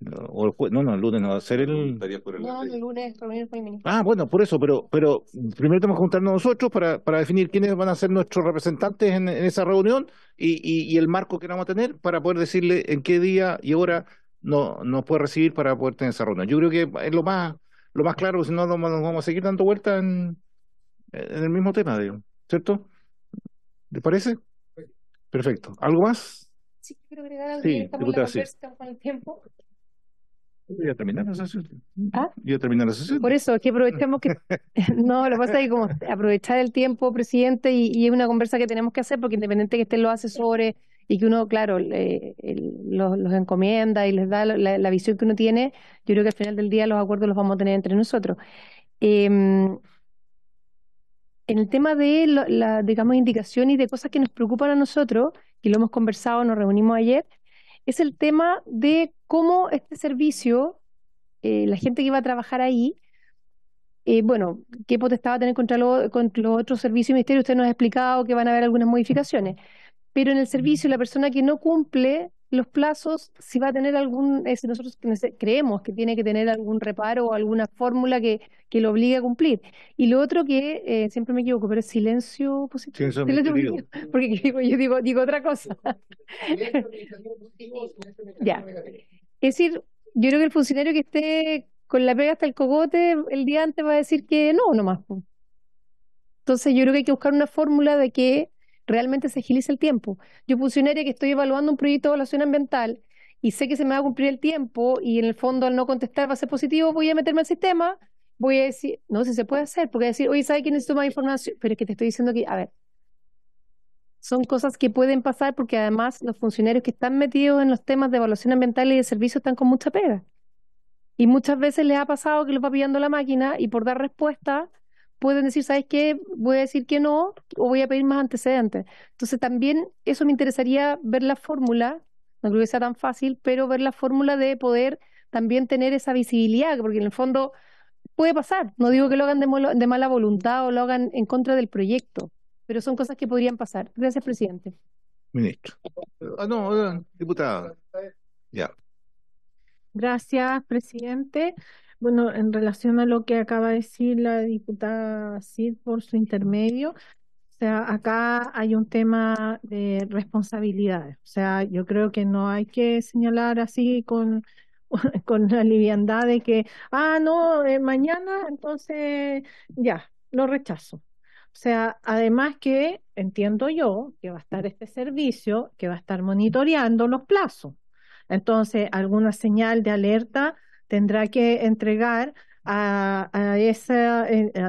No, el lunes no va a ser el... No, el lunes reunión con el ministro. Ah, bueno, por eso, pero primero tenemos que juntarnos nosotros para definir quiénes van a ser nuestros representantes en esa reunión y el marco que vamos a tener para poder decirle en qué día y hora nos puede recibir para poder tener esa reunión. Yo creo que es lo más claro, si no nos vamos a seguir dando vueltas en el mismo tema, digo, ¿cierto? ¿Les parece? Perfecto. ¿Algo más? Sí, quiero agregar algo. Sí, Estamos en la diputada, sí. conversa con el tiempo. Voy a terminar la sesión. ¿Ah? Voy a terminar la sesión. Por eso, es que aprovechemos que... No, lo que pasa es que como aprovechar el tiempo, presidente, y es una conversa que tenemos que hacer, porque independiente que estén los asesores y que uno, claro, los encomienda y les da la visión que uno tiene, yo creo que al final del día los acuerdos los vamos a tener entre nosotros. En el tema de digamos, indicaciones y de cosas que nos preocupan a nosotros, y lo hemos conversado, nos reunimos ayer, es el tema de cómo este servicio, la gente que va a trabajar ahí, bueno, qué potestad va a tener contra los otros servicios y ministerios. Usted nos ha explicado que van a haber algunas modificaciones, pero en el servicio la persona que no cumple los plazos, si va a tener nosotros creemos que tiene que tener algún reparo o alguna fórmula que lo obligue a cumplir. Y lo otro que, siempre me equivoco, pero es silencio positivo. Silencio positivo. Porque yo digo otra cosa. Ya. Es decir, yo creo que el funcionario que esté con la pega hasta el cogote el día antes va a decir que no, nomás. Entonces yo creo que hay que buscar una fórmula de que realmente se agilice el tiempo. Yo, funcionaria que estoy evaluando un proyecto de evaluación ambiental y sé que se me va a cumplir el tiempo y en el fondo al no contestar va a ser positivo, voy a meterme al sistema, voy a decir, no sé si se puede hacer, porque voy a decir, oye, ¿sabes que necesito más información? Pero es que te estoy diciendo que, a ver, son cosas que pueden pasar porque además los funcionarios que están metidos en los temas de evaluación ambiental y de servicio están con mucha pega. Y muchas veces les ha pasado que los va pillando la máquina y por dar respuesta pueden decir, ¿sabes qué? Voy a decir que no o voy a pedir más antecedentes. Entonces también eso me interesaría ver la fórmula, no creo que sea tan fácil, pero ver la fórmula de poder también tener esa visibilidad, porque en el fondo puede pasar. No digo que lo hagan de mala voluntad o lo hagan en contra del proyecto, pero son cosas que podrían pasar. Gracias, presidente. Ministro. Diputada. Ya. Gracias, presidente. Bueno, en relación a lo que acaba de decir la diputada Cid por su intermedio, o sea, acá hay un tema de responsabilidades. O sea, yo creo que no hay que señalar así con la liviandad de que, no, mañana, entonces ya, lo rechazo. O sea, además que entiendo yo que va a estar este servicio que va a estar monitoreando los plazos. Entonces, alguna señal de alerta tendrá que entregar al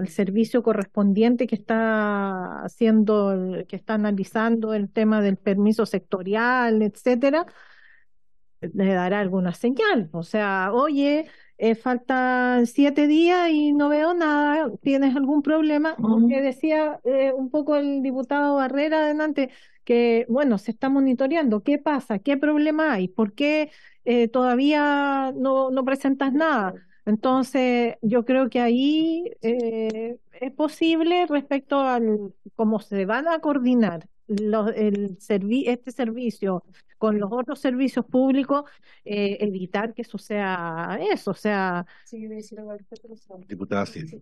servicio correspondiente que está haciendo, que está analizando el tema del permiso sectorial, etcétera, le dará alguna señal. O sea, oye, faltan 7 días y no veo nada, ¿tienes algún problema? Aunque decía un poco el diputado Barrera adelante, que bueno, se está monitoreando. ¿Qué pasa? ¿Qué problema hay? ¿Por qué todavía no presentas nada? Entonces, yo creo que ahí es posible respecto al cómo se van a coordinar este servicio con los otros servicios públicos, evitar que eso sea eso. O sea, Diputada Cid.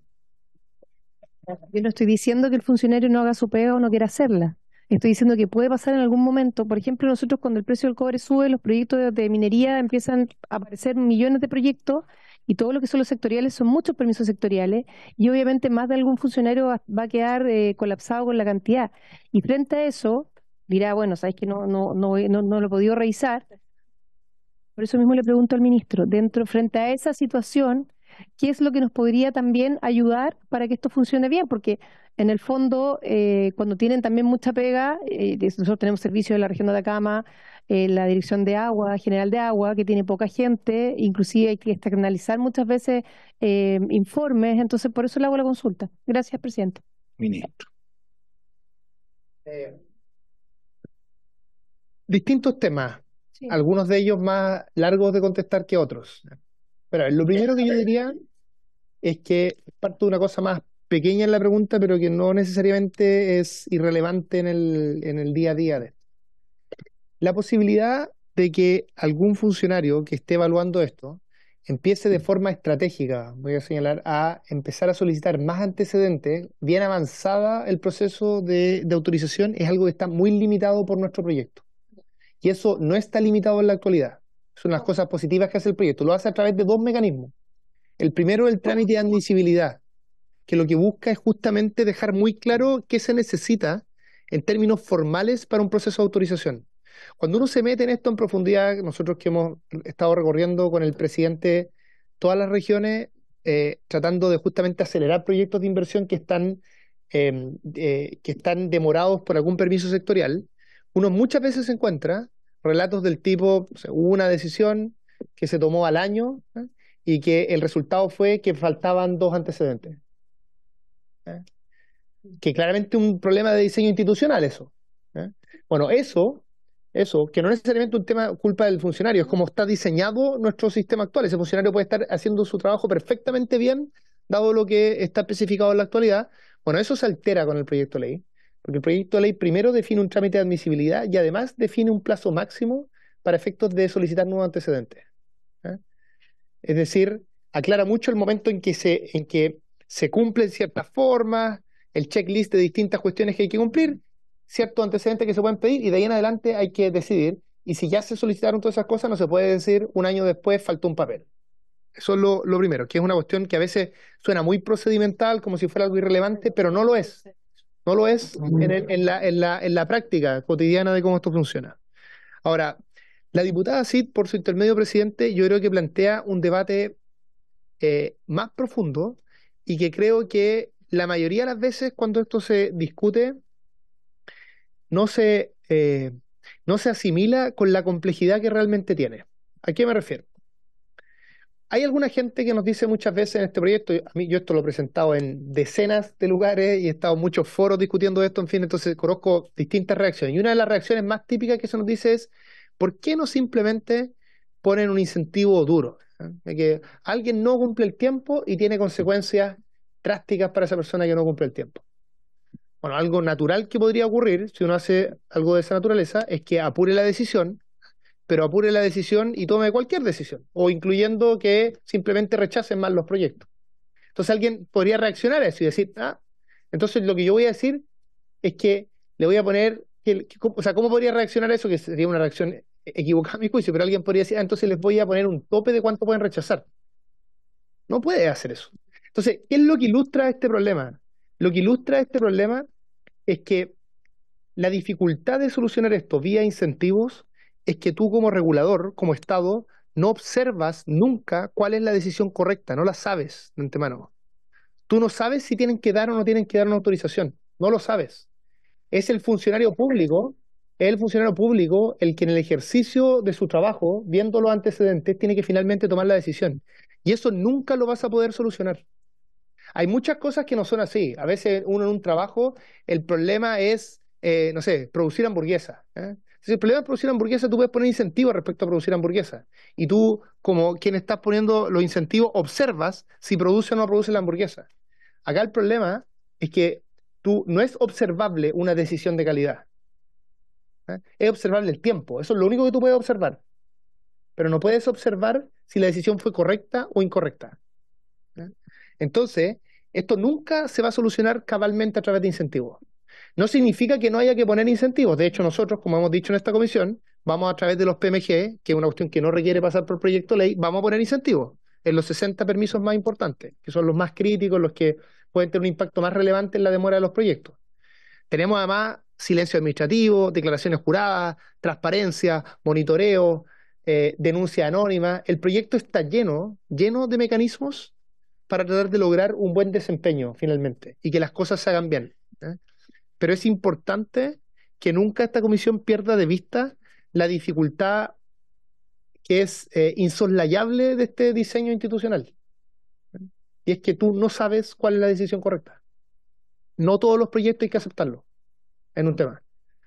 yo no estoy diciendo que el funcionario no haga su pega o no quiera hacerla. Estoy diciendo que puede pasar en algún momento. Por ejemplo, nosotros cuando el precio del cobre sube, los proyectos de minería empiezan a aparecer millones de proyectos y todo lo que son los sectoriales son muchos permisos sectoriales y obviamente más de algún funcionario va a quedar colapsado con la cantidad. Y frente a eso, dirá, bueno, sabes que no lo he podido revisar. Por eso mismo le pregunto al ministro, frente a esa situación, ¿qué es lo que nos podría también ayudar para que esto funcione bien? Porque en el fondo, cuando tienen también mucha pega, nosotros tenemos servicios de la región de Atacama, la Dirección de Agua, General de Agua, que tiene poca gente, inclusive hay que externalizar muchas veces informes, entonces por eso le hago la consulta. Gracias, presidente. Ministro. Distintos temas, Sí. algunos de ellos más largos de contestar que otros. Pero lo primero que yo diría es que parto de una cosa más pequeña en la pregunta, pero que no necesariamente es irrelevante en el día a día de esto. La posibilidad de que algún funcionario que esté evaluando esto empiece de forma estratégica, voy a señalar, a empezar a solicitar más antecedentes, bien avanzada el proceso de autorización, es algo que está muy limitado por nuestro proyecto. Y eso no está limitado en la actualidad. Son las cosas positivas que hace el proyecto. Lo hace a través de dos mecanismos. El primero es el trámite de admisibilidad, que lo que busca es justamente dejar muy claro qué se necesita en términos formales para un proceso de autorización. Cuando uno se mete en esto en profundidad, nosotros que hemos estado recorriendo con el presidente todas las regiones, tratando de justamente acelerar proyectos de inversión que están demorados por algún permiso sectorial, uno muchas veces se encuentra relatos del tipo, o sea, hubo una decisión que se tomó al año, y que el resultado fue que faltaban 2 antecedentes. Que claramente un problema de diseño institucional eso. Bueno, eso, que no es necesariamente un tema culpa del funcionario, es como está diseñado nuestro sistema actual. Ese funcionario puede estar haciendo su trabajo perfectamente bien, dado lo que está especificado en la actualidad. Bueno, eso se altera con el proyecto de ley, porque el proyecto de ley primero define un trámite de admisibilidad y además define un plazo máximo para efectos de solicitar nuevos antecedentes. Es decir, aclara mucho el momento en que se cumplen ciertas formas, el checklist de distintas cuestiones que hay que cumplir, ciertos antecedentes que se pueden pedir y de ahí en adelante hay que decidir. Y si ya se solicitaron todas esas cosas, no se puede decir un año después faltó un papel. Eso es lo primero, que es una cuestión que a veces suena muy procedimental, como si fuera algo irrelevante, pero no lo es. No lo es en la práctica cotidiana de cómo esto funciona. Ahora, la diputada Cid, por su intermedio, presidente, yo creo que plantea un debate más profundo y que creo que la mayoría de las veces cuando esto se discute no se asimila con la complejidad que realmente tiene. ¿A qué me refiero? Hay alguna gente que nos dice muchas veces en este proyecto, a mí yo esto lo he presentado en decenas de lugares y he estado en muchos foros discutiendo esto, en fin, entonces conozco distintas reacciones. Y una de las reacciones más típicas que se nos dice es, ¿por qué no simplemente ponen un incentivo duro? De que alguien no cumple el tiempo y tiene consecuencias drásticas para esa persona que no cumple el tiempo. Bueno, algo natural que podría ocurrir si uno hace algo de esa naturaleza es que apure la decisión, pero apure la decisión y tome cualquier decisión, o incluyendo que simplemente rechacen más los proyectos. Entonces alguien podría reaccionar a eso y decir, entonces lo que yo voy a decir es que le voy a poner, o sea, ¿cómo podría reaccionar a eso? Que sería una reacción equivocada a mi juicio, pero alguien podría decir, entonces les voy a poner un tope de cuánto pueden rechazar. No puede hacer eso. Entonces, ¿qué es lo que ilustra este problema? Lo que ilustra este problema es que la dificultad de solucionar esto vía incentivos es que tú como regulador, como Estado, no observas nunca cuál es la decisión correcta, no la sabes de antemano. Tú no sabes si tienen que dar o no tienen que dar una autorización, no lo sabes. Es el funcionario público el que en el ejercicio de su trabajo, viendo los antecedentes, tiene que finalmente tomar la decisión. Y eso nunca lo vas a poder solucionar. Hay muchas cosas que no son así. A veces uno en un trabajo, el problema es, no sé, producir hamburguesas. Si el problema es producir hamburguesas, tú puedes poner incentivos respecto a producir hamburguesas. Y tú, como quien estás poniendo los incentivos, observas si produce o no produce la hamburguesa. Acá el problema es que no es observable una decisión de calidad. Es observable el tiempo. Eso es lo único que tú puedes observar. Pero no puedes observar si la decisión fue correcta o incorrecta. Entonces, esto nunca se va a solucionar cabalmente a través de incentivos. No significa que no haya que poner incentivos. De hecho, nosotros, como hemos dicho en esta comisión, vamos a través de los PMG, que es una cuestión que no requiere pasar por proyecto de ley, vamos a poner incentivos en los 60 permisos más importantes, que son los más críticos, los que pueden tener un impacto más relevante en la demora de los proyectos. Tenemos además silencio administrativo, declaraciones juradas, transparencia, monitoreo, denuncia anónima. El proyecto está lleno de mecanismos para tratar de lograr un buen desempeño finalmente y que las cosas se hagan bien. Pero es importante que nunca esta comisión pierda de vista la dificultad que es insoslayable de este diseño institucional. Y es que tú no sabes cuál es la decisión correcta. No todos los proyectos hay que aceptarlos en un tema.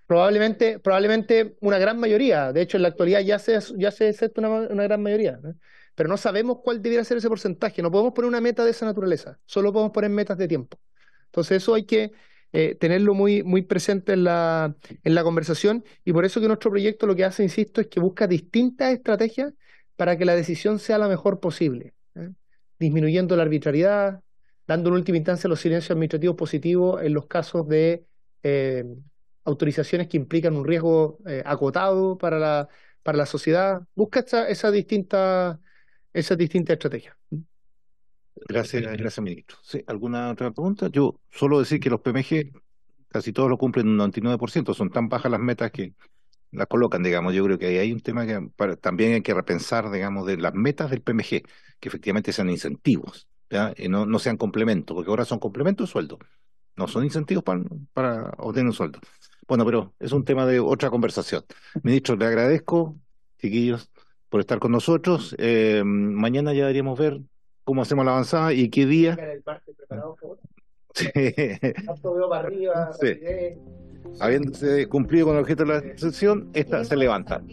Probablemente una gran mayoría, de hecho en la actualidad ya se acepta una gran mayoría, pero no sabemos cuál debiera ser ese porcentaje. No podemos poner una meta de esa naturaleza, solo podemos poner metas de tiempo. Entonces eso hay que tenerlo muy, muy presente en la conversación, y por eso que nuestro proyecto lo que hace, insisto, es que busca distintas estrategias para que la decisión sea la mejor posible, disminuyendo la arbitrariedad, dando en última instancia los silencios administrativos positivos en los casos de autorizaciones que implican un riesgo acotado para la sociedad. Busca esa distinta estrategia. Gracias, ministro. ¿Sí? ¿Alguna otra pregunta? Yo solo decir que los PMG casi todos lo cumplen un 99%, son tan bajas las metas que las colocan, digamos. Yo creo que ahí hay un tema que también hay que repensar, digamos, de las metas del PMG, que efectivamente sean incentivos, ¿ya? Y no sean complementos, porque ahora son complementos de sueldo, no son incentivos para obtener un sueldo. Bueno, pero es un tema de otra conversación. Ministro, le agradezco, chiquillos, por estar con nosotros. Mañana ya deberíamos ver cómo hacemos la avanzada y qué día. Sí. Sí. Habiéndose cumplido con el objeto de la sesión, esta se levanta.